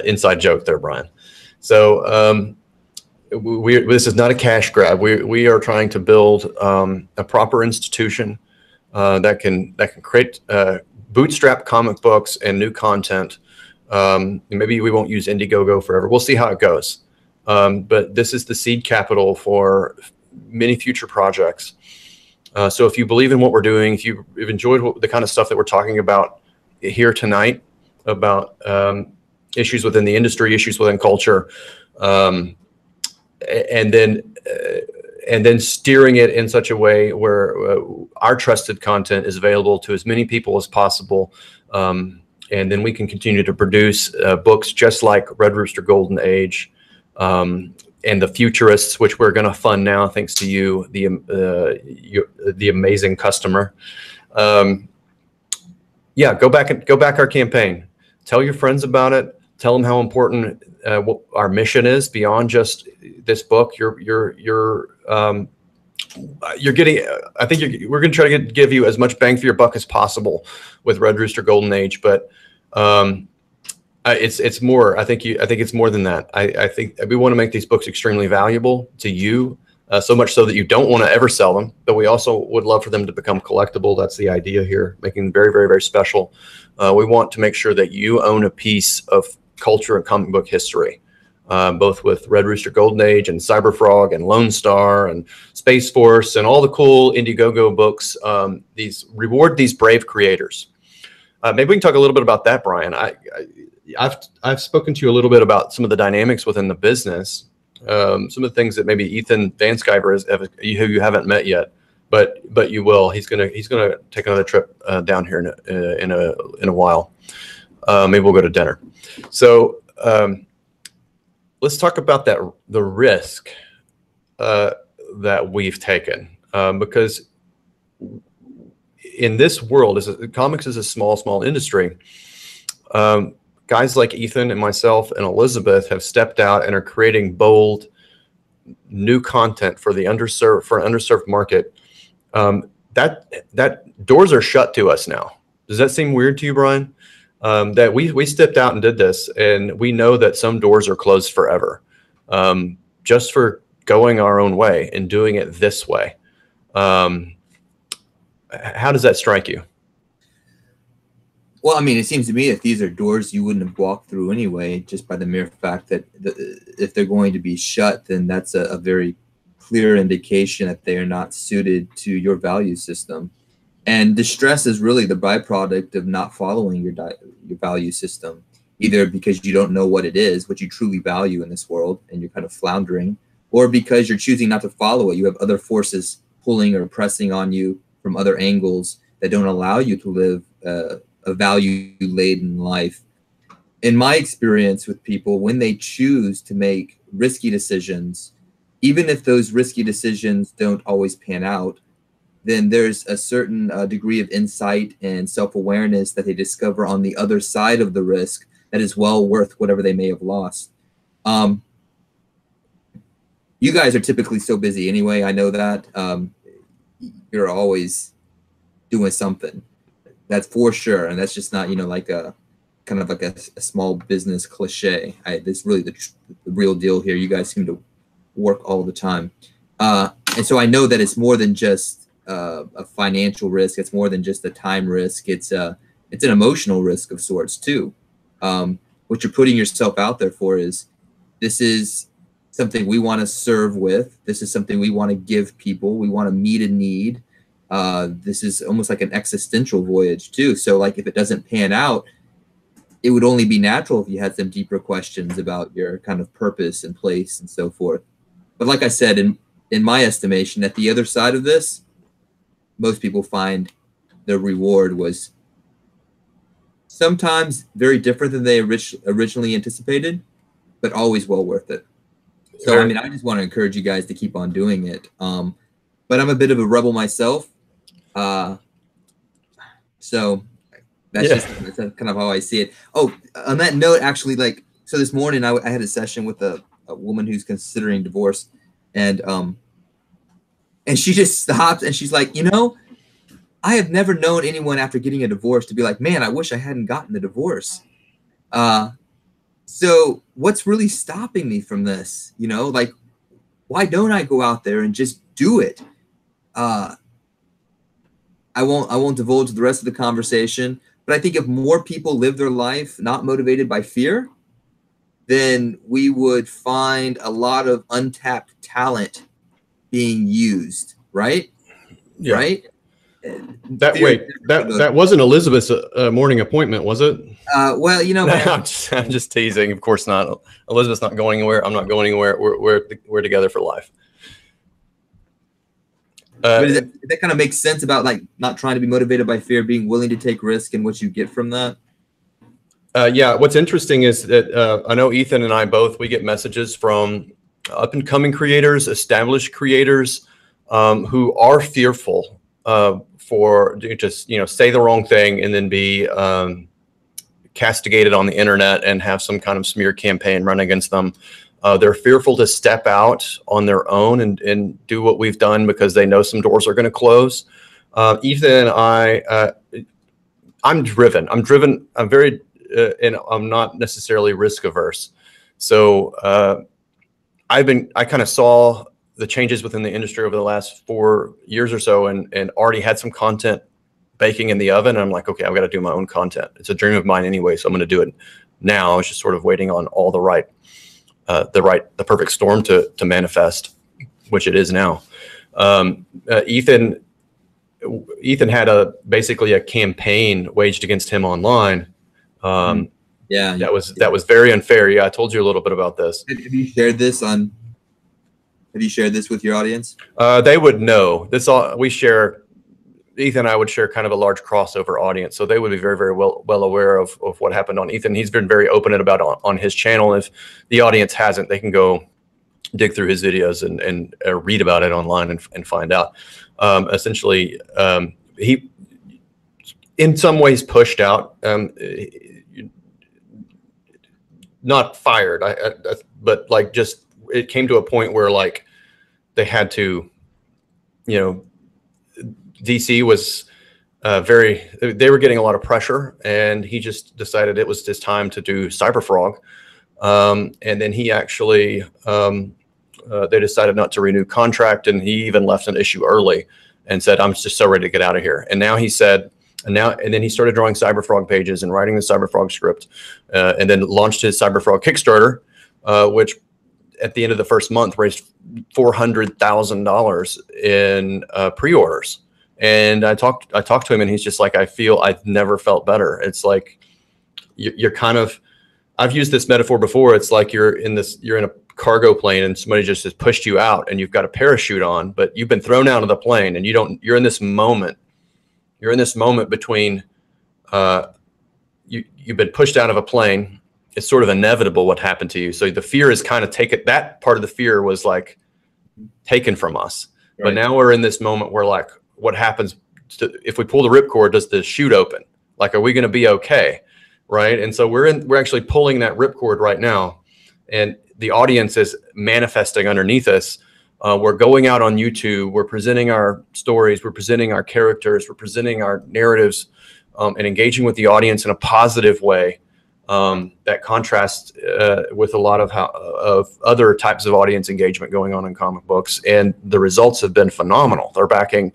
Inside joke there, Brian. So this is not a cash grab. We are trying to build a proper institution that can create bootstrap comic books and new content. Maybe we won't use Indiegogo forever. We'll see how it goes. But this is the seed capital for many future projects. So if you believe in what we're doing, if you've enjoyed the kind of stuff that we're talking about here tonight, about issues within the industry, issues within culture, and then steering it in such a way where our trusted content is available to as many people as possible. And then we can continue to produce books just like Red Rooster Golden Age, and the Futurists, which we're going to fund now, thanks to you, the amazing customer. Yeah, go back our campaign. Tell your friends about it. Tell them how important what our mission is beyond just this book. You're getting. I think we're going to try to give you as much bang for your buck as possible with Red Rooster Golden Age, but it's more. I think it's more than that. I think we want to make these books extremely valuable to you, so much so that you don't want to ever sell them. But we also would love for them to become collectible. That's the idea here, making them very, very, very special. We want to make sure that you own a piece of culture and comic book history, both with Red Rooster Golden Age and Cyber Frog and Lone Star and Space Force and all the cool Indiegogo books. Reward these brave creators. Maybe we can talk a little bit about that, Brian. I've spoken to you a little bit about some of the dynamics within the business, some of the things that maybe Ethan Van Sciver who you haven't met yet, but you will. He's gonna take another trip down here in a while. Maybe we'll go to dinner. So let's talk about the risk that we've taken, because in this world, comics is a small industry. Guys like Ethan and myself and Elizabeth have stepped out and are creating bold, new content for an underserved market. That doors are shut to us now. Does that seem weird to you, Brian? That we stepped out and did this, and we know that some doors are closed forever, just for going our own way and doing it this way. How does that strike you? Well, I mean, it seems to me that these are doors you wouldn't have walked through anyway, just by the mere fact that if they're going to be shut, then that's a very clear indication that they are not suited to your value system. And distress is really the byproduct of not following your value system, either because you don't know what it is, what you truly value in this world, and you're kind of floundering, or because you're choosing not to follow it. You have other forces pulling or pressing on you from other angles that don't allow you to live a value-laden life. In my experience with people, when they choose to make risky decisions, even if those risky decisions don't always pan out, then there's a certain degree of insight and self-awareness that they discover on the other side of the risk that is well worth whatever they may have lost. You guys are typically so busy anyway. I know that. You're always doing something. That's for sure. And that's just not, like a kind of like a small business cliche. This is really the real deal here. You guys seem to work all the time. And so I know that it's more than just a financial risk. It's more than just a time risk. It's an emotional risk of sorts too. What you're putting yourself out there for is, this is something we want to serve with. This is something we want to give people. We want to meet a need. This is almost like an existential voyage too. So like if it doesn't pan out, it would only be natural if you had some deeper questions about your kind of purpose and place and so forth. But like I said, in in my estimation, at the other side of this, most people find the reward was sometimes very different than they originally anticipated, but always well worth it. So, I mean, I just want to encourage you guys to keep on doing it. But I'm a bit of a rebel myself. So that's kind of how I see it. Oh, on that note, actually, like, so this morning I had a session with a woman who's considering divorce, and she just stopped and she's like, you know, I have never known anyone after getting a divorce to be like, man, I wish I hadn't gotten the divorce. So what's really stopping me from this? You know, like, why don't I go out there and just do it? I won't divulge the rest of the conversation, but I think if more people live their life not motivated by fear, then we would find a lot of untapped talent being used, right? Yeah. Right? That wasn't Elizabeth's morning appointment, was it? Well, you know, man, I'm just teasing. Of course not. Elizabeth's not going anywhere. I'm not going anywhere. We're together for life. But that kind of makes sense about like not trying to be motivated by fear, being willing to take risk, and what you get from that. Yeah, what's interesting is that I know Ethan and I both, we get messages from up and coming creators, established creators who are fearful for just, you know, say the wrong thing and then be castigated on the internet and have some kind of smear campaign run against them. They're fearful to step out on their own and do what we've done because they know some doors are going to close. Ethan and I'm driven. I'm very, and I'm not necessarily risk averse. So I kind of saw the changes within the industry over the last 4 years or so, and already had some content baking in the oven. And I'm like, okay, I've got to do my own content. It's a dream of mine anyway, so I'm going to do it now. I was just sort of waiting on all the perfect storm to manifest, which it is now. Ethan had basically a campaign waged against him online. That was very unfair. Yeah, I told you a little bit about this. Have you shared this with your audience? They would know this. Ethan and I would share kind of a large crossover audience, so they would be very, very well aware of what happened on Ethan. He's been very open about it on his channel. If the audience hasn't, they can go dig through his videos and read about it online and find out. Essentially, he, in some ways, pushed out, not fired, but like just it came to a point where like they had to, you know. DC was they were getting a lot of pressure, and he just decided it was his time to do Cyberfrog. And then he actually, they decided not to renew contract, and he even left an issue early and said, I'm just so ready to get out of here. And now he said, and then he started drawing Cyberfrog pages and writing the Cyberfrog script, and then launched his Cyberfrog Kickstarter, which at the end of the first month raised $400,000 in pre-orders. And I talked to him, and he's just like, I've never felt better. It's like you're kind of, I've used this metaphor before. It's like you're in a cargo plane, and somebody just has pushed you out, and you've got a parachute on, but you've been thrown out of the plane, and you're in this moment. You're in this moment between you've been pushed out of a plane. It's sort of inevitable what happened to you. So the fear is kind of that part of the fear was like taken from us. Right. But now we're in this moment where like, what happens if we pull the ripcord? Does the chute open? Like, are we going to be okay? Right. And so we're actually pulling that ripcord right now, and the audience is manifesting underneath us. We're going out on YouTube. We're presenting our stories. We're presenting our characters. We're presenting our narratives, and engaging with the audience in a positive way. That contrasts with a lot of other types of audience engagement going on in comic books, and the results have been phenomenal. They're backing.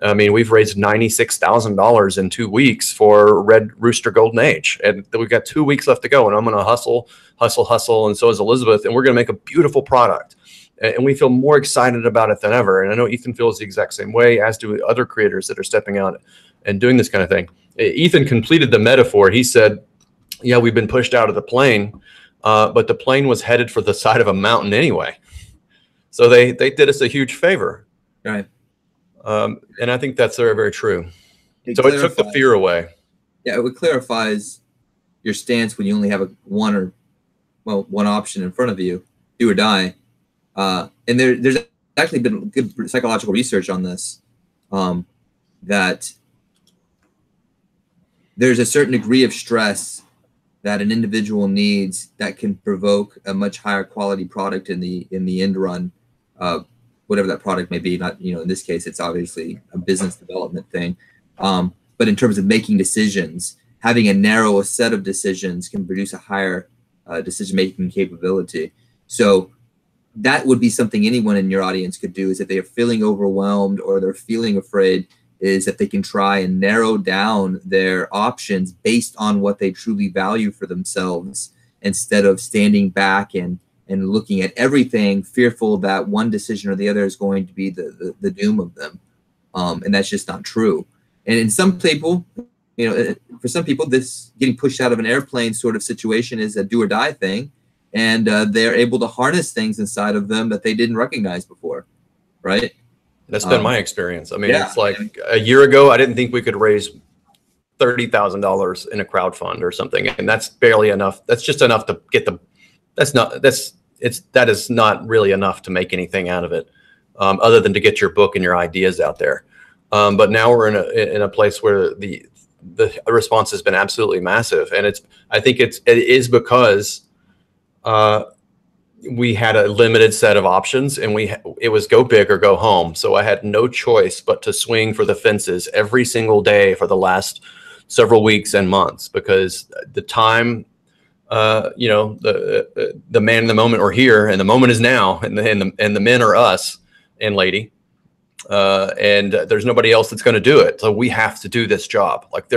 I mean, we've raised $96,000 in 2 weeks for Red Rooster Golden Age, and we've got 2 weeks left to go. And I'm going to hustle, and so is Elizabeth, and we're going to make a beautiful product. And we feel more excited about it than ever. And I know Ethan feels the exact same way, as do other creators that are stepping out and doing this kind of thing. Ethan completed the metaphor. He said, yeah, we've been pushed out of the plane, but the plane was headed for the side of a mountain anyway. So they did us a huge favor. Right. And I think that's very, very true. It So it took the fear away. Yeah, it clarifies your stance when you only have one option in front of you, do or die. And there's actually been good psychological research on this, that there's a certain degree of stress that an individual needs that can provoke a much higher quality product in the end run, whatever that product may be. Not, in this case, it's obviously a business development thing. But in terms of making decisions, having a narrow set of decisions can produce a higher decision-making capability. So that would be something anyone in your audience could do, is if they are feeling overwhelmed or they're feeling afraid, is that they can try and narrow down their options based on what they truly value for themselves, instead of standing back and looking at everything, fearful that one decision or the other is going to be the doom of them. And that's just not true. And in some people, for some people, this getting pushed out of an airplane sort of situation is a do or die thing. And they're able to harness things inside of them that they didn't recognize before, right? That's been my experience. I mean, yeah. It's like a year ago, I didn't think we could raise $30,000 in a crowd fund or something, and that's barely enough. That's just enough to get that is not really enough to make anything out of it, other than to get your book and your ideas out there. But now we're in a place where the response has been absolutely massive, and I think it is because we had a limited set of options, and it was go big or go home. So I had no choice but to swing for the fences every single day for the last several weeks and months, because the time, the man and the moment are here, and the moment is now, and the men are us and lady, and there's nobody else that's going to do it. So we have to do this job. Like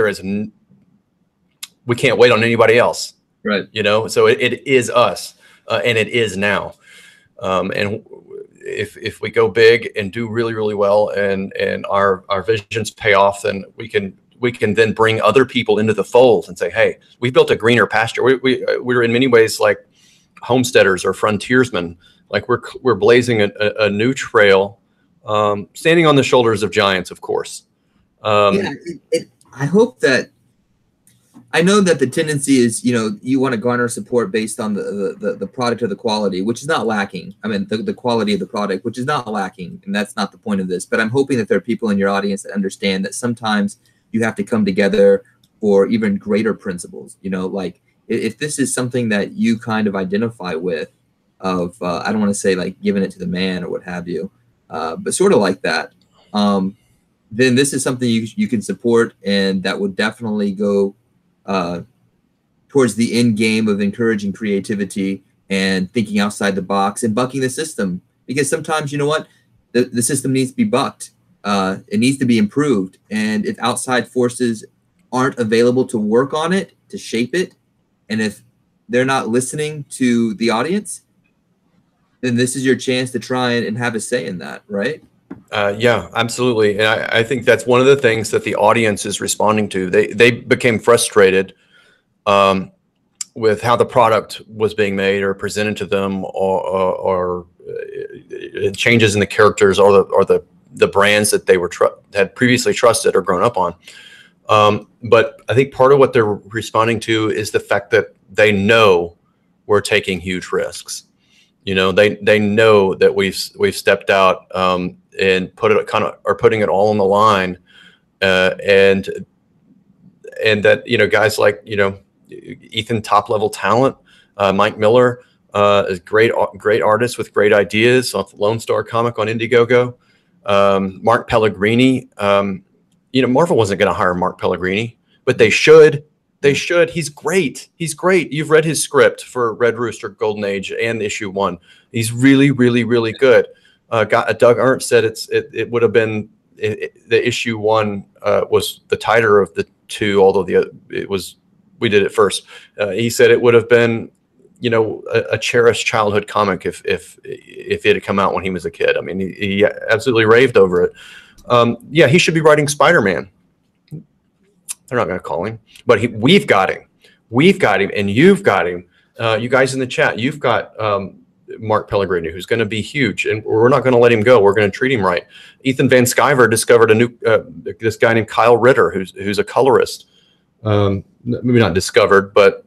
we can't wait on anybody else. Right. So it is us. And it is now. And if we go big and do really, really well, and our visions pay off, then we can then bring other people into the fold and say, hey, we built a greener pasture. We're in many ways like homesteaders or frontiersmen. Like we're blazing a new trail, standing on the shoulders of giants, of course. I hope that. I know that the tendency is, you want to garner support based on the product or the quality, which is not lacking. I mean, the quality of the product, which is not lacking. And that's not the point of this. But I'm hoping that there are people in your audience that understand that sometimes you have to come together for even greater principles. Like if this is something that you kind of identify with, I don't want to say like giving it to the man or what have you, but sort of like that, then this is something you can support, and that would definitely go towards the end game of encouraging creativity and thinking outside the box and bucking the system. Because sometimes, the system needs to be bucked. It needs to be improved. And if outside forces aren't available to work on it, to shape it, and if they're not listening to the audience, then this is your chance to try and have a say in that, right? Yeah, absolutely. And I think that's one of the things that the audience is responding to. They became frustrated with how the product was being made or presented to them, or changes in the characters or the brands that they had previously trusted or grown up on. But I think part of what they're responding to is the fact that they know we're taking huge risks. They know that we've stepped out and putting it all on the line, and that guys like Ethan, top level talent, Mike Miller, is great artist with great ideas off Lone Star Comic on Indiegogo. Mark Pellegrini, Marvel wasn't going to hire Mark Pellegrini, but they should. They should. He's great. You've read his script for Red Rooster, Golden Age, and issue 1. He's really, really, really good. Doug Ernst said it would have been the issue 1 was the tighter of the two, although we did it first. He said it would have been a cherished childhood comic if it had come out when he was a kid. I mean, he absolutely raved over it. Yeah, he should be writing Spider-Man. They're not going to call him, but we've got him. We've got him, and you've got him. You guys in the chat, you've got Mark Pellegrini, who's going to be huge, and we're not going to let him go. We're going to treat him right. Ethan Van Sciver discovered a new this guy named Kyle Ritter, who's a colorist. Maybe not discovered, but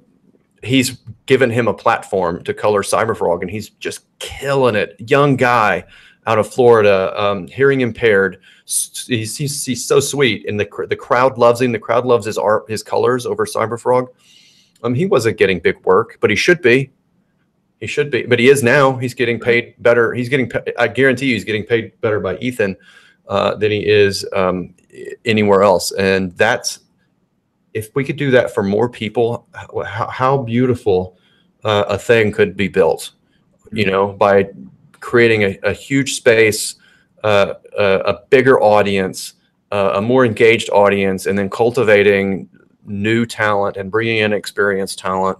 he's given him a platform to color Cyberfrog, and he's just killing it. Young guy out of Florida, hearing impaired. He's so sweet, and the crowd loves him. The crowd loves his art, his colors over Cyberfrog. He wasn't getting big work, but he should be. He should be, but he is now. He's getting paid better. He's getting, I guarantee you, he's getting paid better by Ethan than he is anywhere else. And that's, if we could do that for more people, how beautiful a thing could be built, you know, by creating a huge space, a bigger audience, a more engaged audience, and then cultivating new talent and bringing in experienced talent,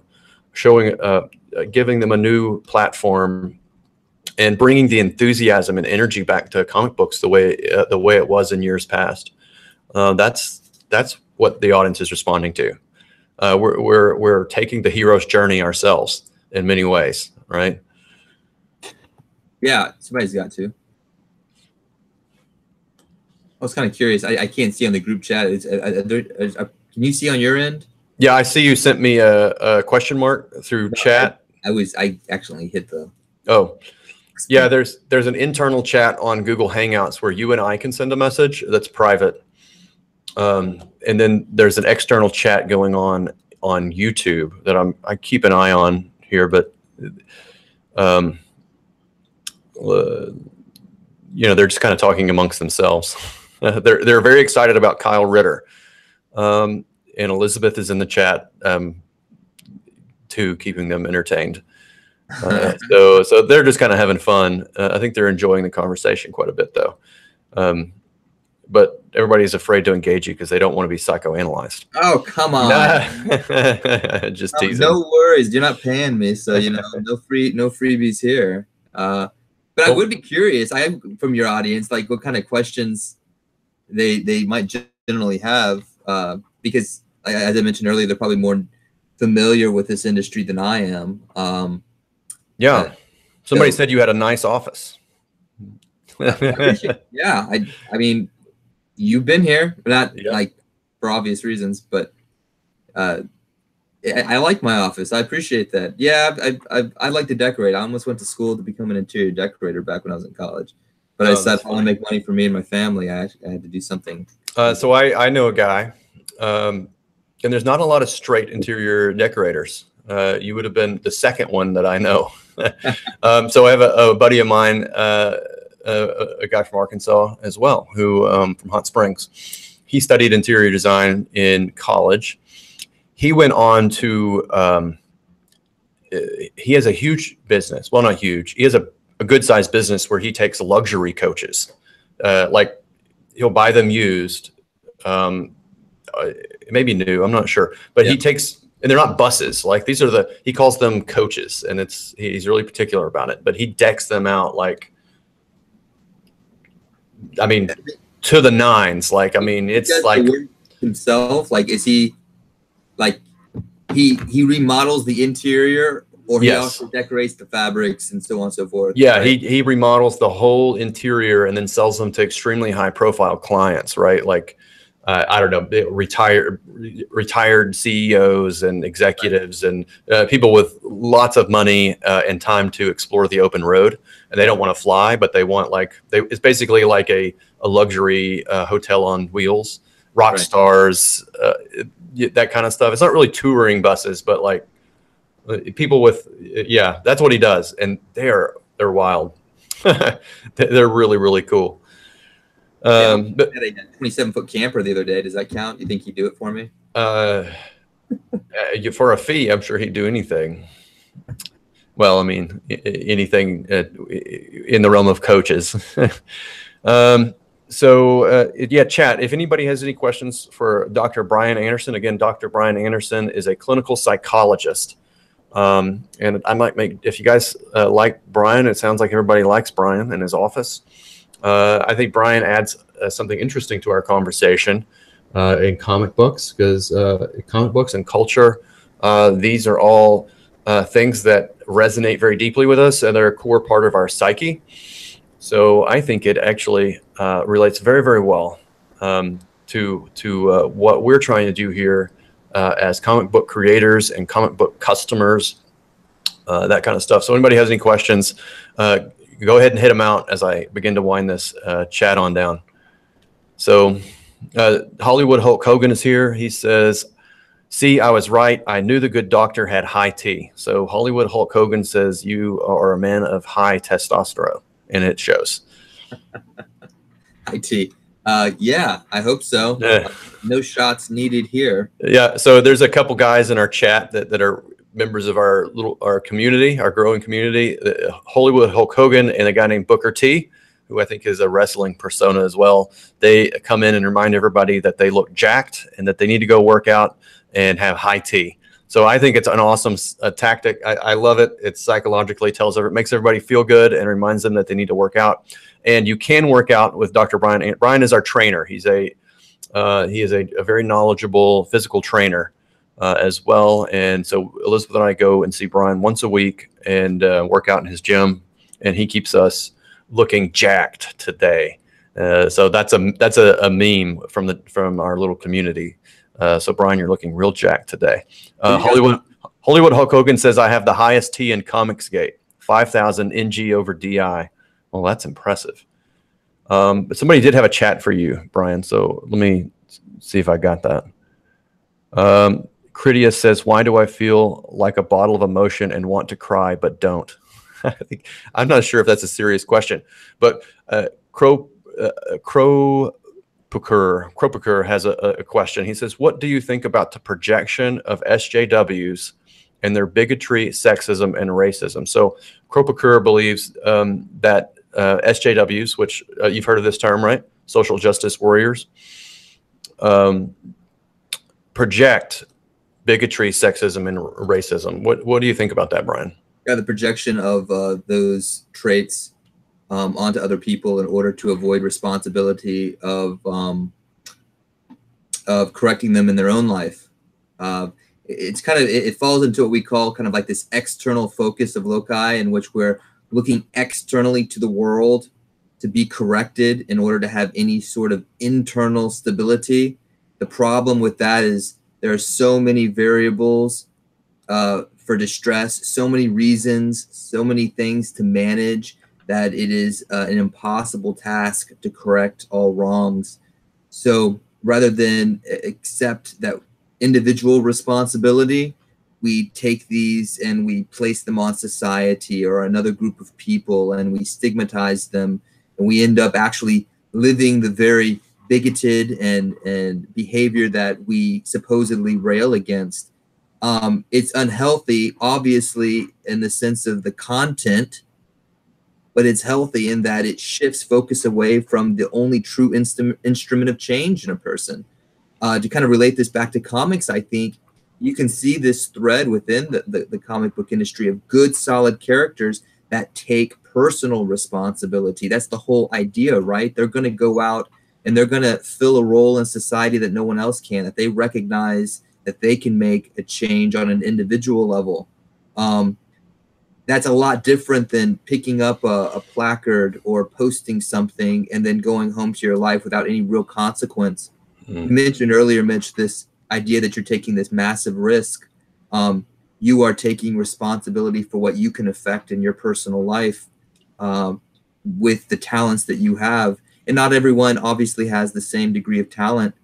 showing, giving them a new platform, and bringing the enthusiasm and energy back to comic books the way it was in years past. That's what the audience is responding to. We're taking the hero's journey ourselves in many ways, right? Yeah, somebody's got to. I was kind of curious. I can't see on the group chat. Can you see on your end? Yeah, I see you sent me a question mark through chat. I actually hit the. Oh, yeah. There's an internal chat on Google Hangouts where you and I can send a message that's private, and then there's an external chat going on YouTube that I keep an eye on here, but you know, they're just kind of talking amongst themselves. They're very excited about Kyle Ritter. And Elizabeth is in the chat too, keeping them entertained. So they're just kind of having fun. I think they're enjoying the conversation quite a bit, though. But everybody's afraid to engage you because they don't want to be psychoanalyzed. Oh, come on! Just teasing. No worries, you're not paying me, so you know, no freebies here. But I would be curious. From your audience, like what kind of questions they might generally have. Because as I mentioned earlier, they're probably more familiar with this industry than I am. Yeah. Somebody said you had a nice office. Yeah. I mean, you've been here, not like for obvious reasons, but I like my office. I appreciate that. Yeah. I like to decorate. I almost went to school to become an interior decorator back when I was in college, but I decided if I want to make money for me and my family, I had to do something. So I know a guy. And there's not a lot of straight interior decorators. You would have been the second one that I know. So I have a buddy of mine, a guy from Arkansas as well, who from Hot Springs. He studied interior design in college. He went on to, he has a huge business. Well, not huge. He has a good sized business where he takes luxury coaches. Like he'll buy them used. Maybe new, I'm not sure, but he takes, and they're not buses. Like these are he calls them coaches, and he's really particular about it, but he decks them out like, I mean, to the nines. Like, I mean, it's like himself. Like, is he like, he remodels the interior, or he also decorates the fabrics and so on and so forth? Yeah. Right? He remodels the whole interior and then sells them to extremely high profile clients, right? Like, I don't know, retired CEOs and executives and people with lots of money and time to explore the open road. And they don't want to fly, but they want it's basically like a luxury hotel on wheels, rock stars, that kind of stuff. It's not really touring buses, but like people with, that's what he does. And they're wild. They're really, really cool. But I had a 27-foot camper the other day. Does that count? You think he'd do it for me? For a fee, I'm sure he'd do anything. Well, I mean, anything in the realm of coaches. Chat. If anybody has any questions for Dr. Brian Anderson, again, Dr. Brian Anderson is a clinical psychologist. And I might if you guys like Brian, it sounds like everybody likes Brian in his office. I think Brian adds something interesting to our conversation in comic books, because comic books and culture, these are all things that resonate very deeply with us, and they're a core part of our psyche. So I think it actually relates very, very well to what we're trying to do here as comic book creators and comic book customers, that kind of stuff. So anybody has any questions, go ahead and hit them out as I begin to wind this chat on down. So Hollywood Hulk Hogan is here. He says, see, I was right. I knew the good doctor had high T. So Hollywood Hulk Hogan says you are a man of high testosterone, and it shows. High T. Yeah, I hope so. No shots needed here. Yeah. So there's a couple guys in our chat that are members of our community, our growing community, Hollywood Hulk Hogan and a guy named Booker T, who I think is a wrestling persona as well. They come in and remind everybody that they look jacked and that they need to go work out and have high T. So I think it's an awesome tactic. I love it. It psychologically makes everybody feel good and reminds them that they need to work out. And you can work out with Dr. Brian. And Brian is our trainer. He is a very knowledgeable physical trainer as well. And so Elizabeth and I go and see Brian once a week and work out in his gym, and he keeps us looking jacked today. So that's a meme from our little community. So Brian, you're looking real jacked today. Hollywood Hulk Hogan says I have the highest T in Comicsgate, 5,000 NG over DI. Well, that's impressive. But somebody did have a chat for you, Brian. So let me see if I got that. Critias says, why do I feel like a bottle of emotion and want to cry but don't? I'm not sure if that's a serious question, but Kropiker has a question. He says, what do you think about the projection of SJWs and their bigotry, sexism, and racism? So Kropiker believes that SJWs, which you've heard of this term, right? Social justice warriors, project bigotry, sexism, and racism. What do you think about that, Brian? Yeah, the projection of those traits onto other people in order to avoid responsibility of correcting them in their own life. It's kind of, it falls into what we call kind of like this external focus of loci, in which we're looking externally to the world to be corrected in order to have any sort of internal stability. The problem with that is there are so many variables for distress, so many reasons, so many things to manage, that it is an impossible task to correct all wrongs. So rather than accept that individual responsibility, we take these and we place them on society or another group of people, and we stigmatize them, and we end up actually living the very bigoted and behavior that we supposedly rail against. It's unhealthy, obviously, in the sense of the content, but it's healthy in that it shifts focus away from the only true instrument of change in a person. To kind of relate this back to comics, I think you can see this thread within the comic book industry of good, solid characters that take personal responsibility. That's the whole idea, right? They're going to go out and they're going to fill a role in society that no one else can, that they recognize that they can make a change on an individual level. That's a lot different than picking up a placard or posting something and then going home to your life without any real consequence. You mentioned earlier, Mitch, this idea that you're taking this massive risk. You are taking responsibility for what you can affect in your personal life with the talents that you have. And not everyone obviously has the same degree of talent,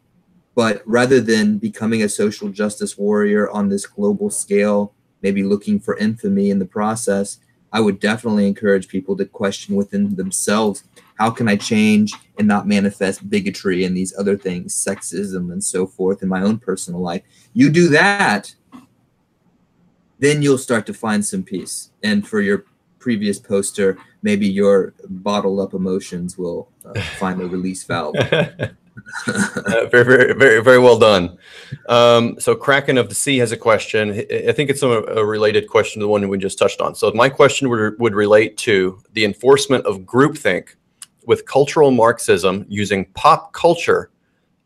but rather than becoming a social justice warrior on this global scale, maybe looking for infamy in the process, I would definitely encourage people to question within themselves, how can I change and not manifest bigotry and these other things, sexism and so forth in my own personal life? You do that, then you'll start to find some peace. And for your previous poster, maybe your bottled up emotions will find a release valve. Very, very, very, very well done. So Kraken of the Sea has a question. I think it's a related question to the one we just touched on. So my question would relate to the enforcement of groupthink with cultural Marxism using pop culture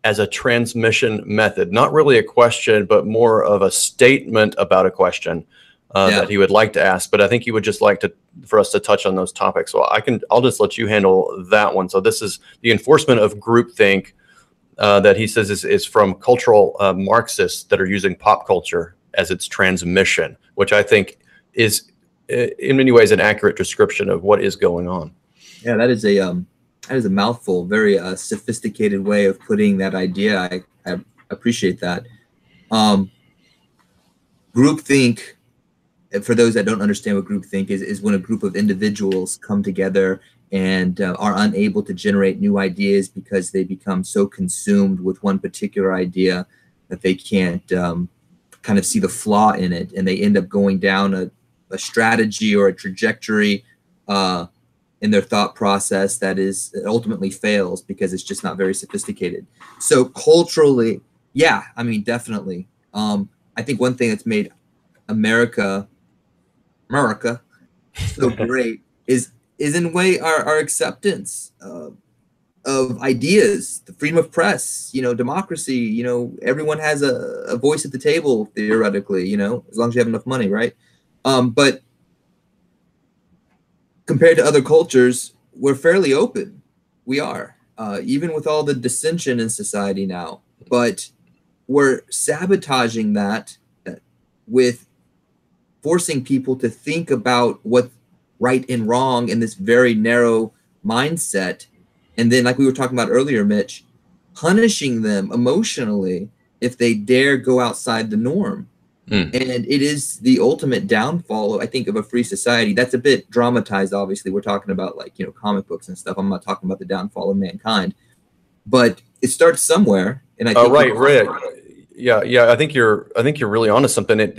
as a transmission method. Not really a question, but more of a statement about a question. Yeah. that he would like to ask, but I think he would just like for us to touch on those topics. So I'll just let you handle that one. So this is the enforcement of groupthink that he says is from cultural Marxists that are using pop culture as its transmission, which I think is in many ways an accurate description of what is going on. Yeah, that is a mouthful. Very sophisticated way of putting that idea. I appreciate that. Groupthink, for those that don't understand what groupthink is when a group of individuals come together and are unable to generate new ideas because they become so consumed with one particular idea that they can't kind of see the flaw in it, and they end up going down a strategy or a trajectory in their thought process that ultimately fails because it's just not very sophisticated. So culturally, yeah, I mean, definitely. I think one thing that's made America so great is in a way our acceptance of ideas, the freedom of press, democracy, everyone has a voice at the table theoretically, as long as you have enough money, right? But compared to other cultures, we're fairly open. We are, even with all the dissension in society now, but we're sabotaging that with forcing people to think about what's right and wrong in this very narrow mindset. And then, like we were talking about earlier, Mitch, punishing them emotionally if they dare go outside the norm. And it is the ultimate downfall, I think, of a free society. That's a bit dramatized, obviously. We're talking about comic books and stuff. I'm not talking about the downfall of mankind. But it starts somewhere. And I think right. Yeah. I think you're really onto something. It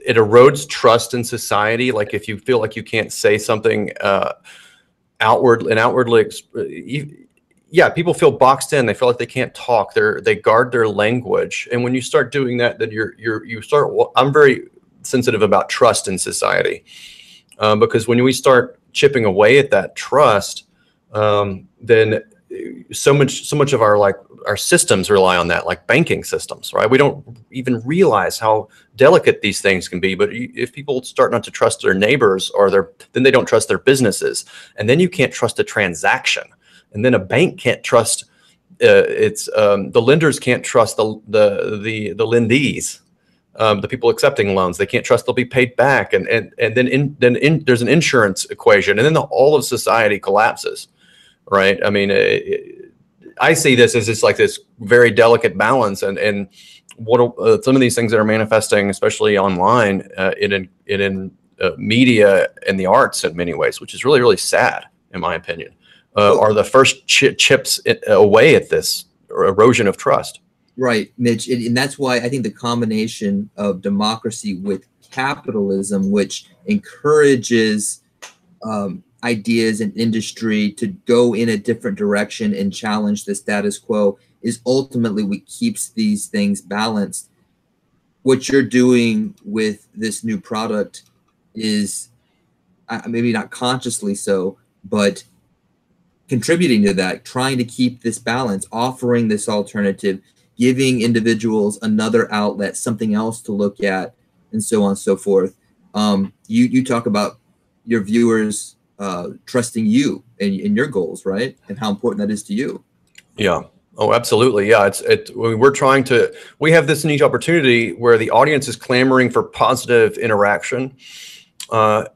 erodes trust in society. Like if you feel like you can't say something outwardly, people feel boxed in. They feel like they can't talk. They guard their language. And when you start doing that, then I'm very sensitive about trust in society, because when we start chipping away at that trust, then so much of our systems rely on that, like banking systems, right? We don't even realize how delicate these things can be. But if people start not to trust their neighbors then they don't trust their businesses. And then you can't trust a transaction. And then a bank can't trust the lenders can't trust the lendees, the people accepting loans. They can't trust they'll be paid back. And then there's an insurance equation, and then all of society collapses. Right. I mean, I see this as just like this very delicate balance, and what some of these things that are manifesting, especially online, in media and the arts in many ways, which is really, really sad, in my opinion, are the first chips away at this erosion of trust. Right, Mitch. And that's why I think the combination of democracy with capitalism, which encourages ideas and industry to go in a different direction and challenge the status quo, is ultimately what keeps these things balanced. What you're doing with this new product is maybe not consciously so, but contributing to that, trying to keep this balance, offering this alternative, giving individuals another outlet, something else to look at, and so on and so forth. You talk about your viewers trusting you and your goals, right? And how important that is to you. Yeah. Oh, absolutely. Yeah. We have this neat opportunity where the audience is clamoring for positive interaction. And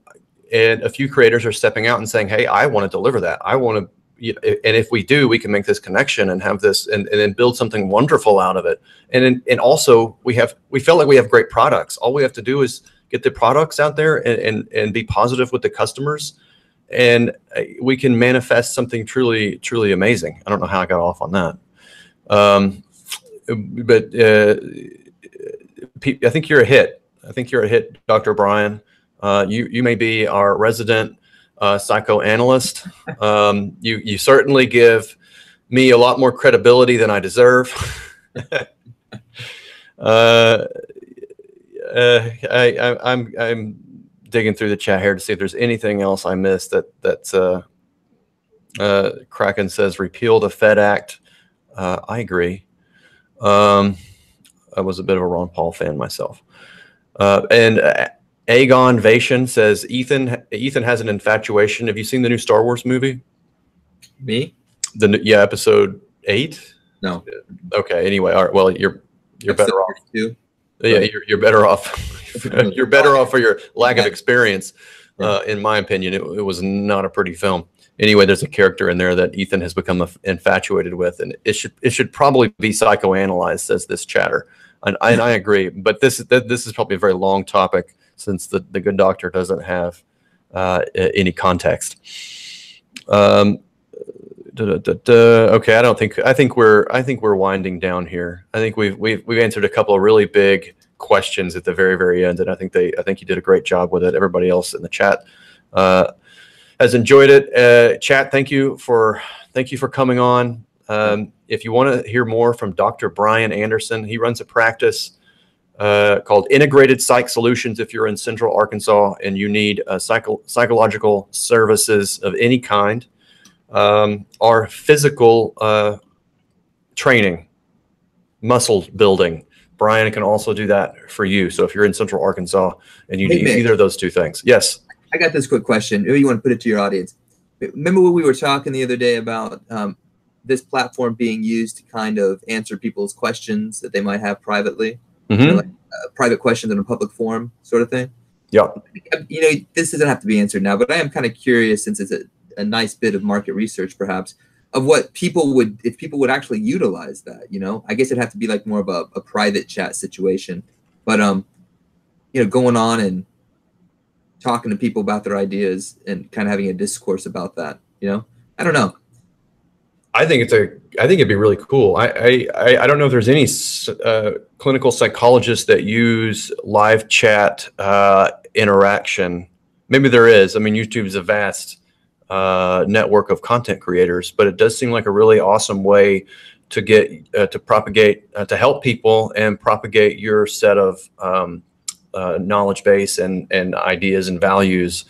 a few creators are stepping out and saying, hey, I want to deliver that. I want to, and if we do, we can make this connection and have this and then build something wonderful out of it. And also we feel like we have great products. All we have to do is get the products out there and be positive with the customers. And we can manifest something truly, truly amazing. I don't know how I got off on that. But I think you're a hit. Dr. Brian. You may be our resident psychoanalyst. You certainly give me a lot more credibility than I deserve. I'm digging through the chat here to see if there's anything else I missed. Kraken says repeal the Fed Act. I agree. I was a bit of a Ron Paul fan myself. And Aegon Vation says Ethan has an infatuation. Have you seen the new Star Wars movie? Me? Yeah, episode 8. No. Okay. Anyway, all right. Well, you're better off. 32? Yeah, you're better off. You're better off for your lack of experience. In my opinion, it was not a pretty film. Anyway, there's a character in there that Ethan has become infatuated with, and it should probably be psychoanalyzed, says this chatter. And I agree, but this is probably a very long topic since the good doctor doesn't have any context. Okay, I think we're winding down here. I think we've answered a couple of really big questions at the very end, and I think you did a great job with it. Everybody else in the chat has enjoyed it. Chat, thank you for coming on. If you want to hear more from Dr. Brian Anderson, he runs a practice called Integrated Psych Solutions. If you're in Central Arkansas and you need psychological services of any kind, or physical training, muscle building, Brian can also do that for you. So if you're in Central Arkansas and you need either of those two things. Yes. I got this quick question. Maybe you want to put it to your audience. Remember when we were talking the other day about this platform being used to kind of answer people's questions that they might have privately, like private questions in a public forum sort of thing? Yeah. This doesn't have to be answered now, but I am kind of curious, since it's a nice bit of market research, perhaps, of what if people would actually utilize that. I guess it'd have to be like more of a private chat situation, but going on and talking to people about their ideas and kind of having a discourse about that. I don't know. I think it'd be really cool. I don't know if there's any clinical psychologists that use live chat interaction. Maybe there is. I mean, YouTube is a vast network of content creators, but it does seem like a really awesome way to get to propagate, to help people and propagate your set of knowledge base and ideas and values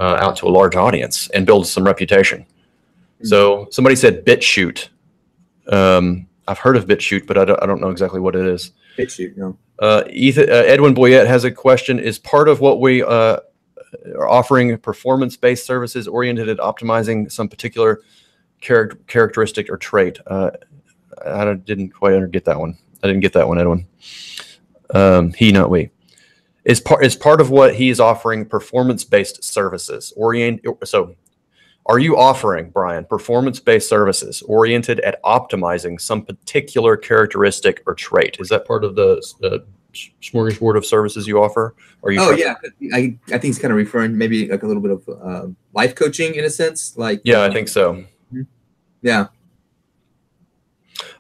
out to a large audience and build some reputation. So somebody said BitChute. I've heard of BitChute, but I don't know exactly what it is. BitChute, no. Edwin Boyette has a question. Is part of what we are offering performance-based services oriented at optimizing some particular characteristic or trait? I didn't quite get that one. I didn't get that one, Edwin. He, not we. Is part of what he's offering performance-based services so are you offering, Brian, performance-based services oriented at optimizing some particular characteristic or trait? Is that part of the smorgasbord of services you offer? Yeah, I think it's kind of referring maybe like a little bit of life coaching in a sense. Like I think so. Yeah.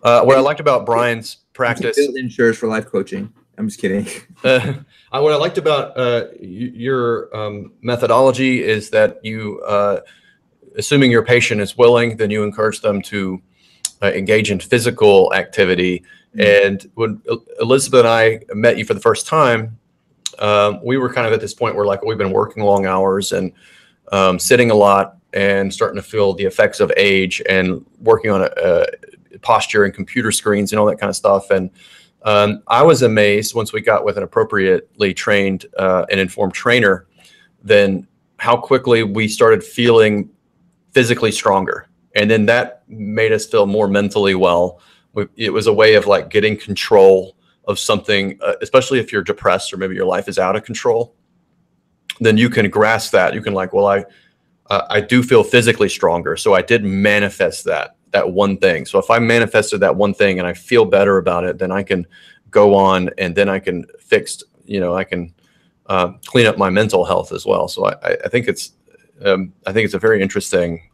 What I liked about Brian's practice. Build insurers for life coaching. I'm just kidding. What I liked about your methodology is that you, assuming your patient is willing, then you encourage them to engage in physical activity. And when Elizabeth and I met you for the first time, we were kind of at this point where we've been working long hours and sitting a lot and starting to feel the effects of age and working on posture and computer screens and all that kind of stuff. And I was amazed once we got with an appropriately trained and informed trainer, then how quickly we started feeling physically stronger. And then that made us feel more mentally well. It was a way of getting control of something, especially if you're depressed or maybe your life is out of control. Then you can grasp that. You can I do feel physically stronger. So I did manifest that one thing. So if I manifested that one thing and I feel better about it, then I can go on and then I can fix, I can clean up my mental health as well. So I think it's a very interesting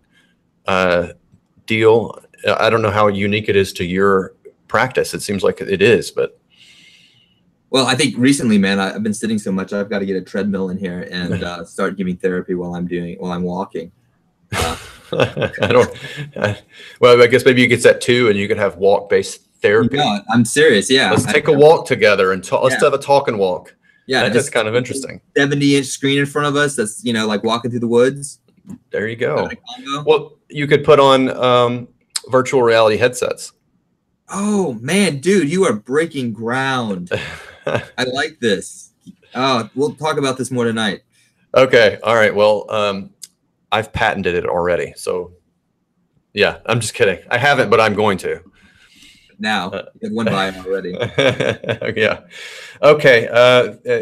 deal. I don't know how unique it is to your practice. It seems like it is, but. Well, I think recently, man, I've been sitting so much, I've got to get a treadmill in here and start giving therapy while I'm walking. Well, I guess maybe you could set 2 and you could have walk-based therapy. No, I'm serious. Yeah. Let's take a walk together and let's have a talk and walk. Yeah. That's kind of interesting. 70-inch screen in front of us. That's, like walking through the woods. There you go. Well, you could put on virtual reality headsets. Oh man, dude, you are breaking ground. I like this. Oh, we'll talk about this more tonight. Okay. All right. Well, I've patented it already. So yeah, I'm just kidding. I haven't, but I'm going to. Now, you had one bio already. Yeah. Okay.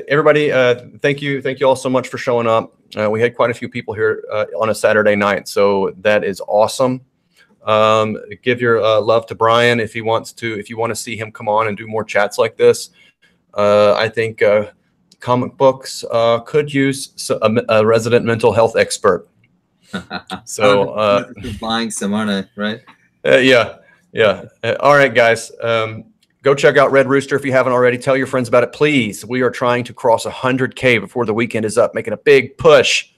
Everybody, thank you. Thank you all so much for showing up. We had quite a few people here on a Saturday night, so that is awesome. Give your love to Brian if he wants to. If you want to see him come on and do more chats like this, I think comic books could use a resident mental health expert. So buying some, aren't I? Right? Yeah. All right, guys. Go check out Red Rooster if you haven't already. Tell your friends about it, please. We are trying to cross 100K before the weekend is up, making a big push.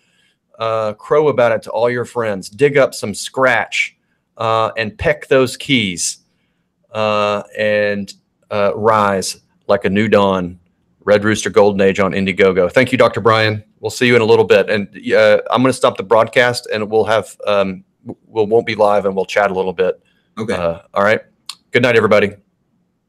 Crow about it to all your friends. Dig up some scratch and peck those keys and rise like a new dawn. Red Rooster Golden Age on Indiegogo. Thank you, Dr. Brian. We'll see you in a little bit. And I'm going to stop the broadcast, and we'll have we won't be live, and we'll chat a little bit. Okay. All right. Good night, everybody.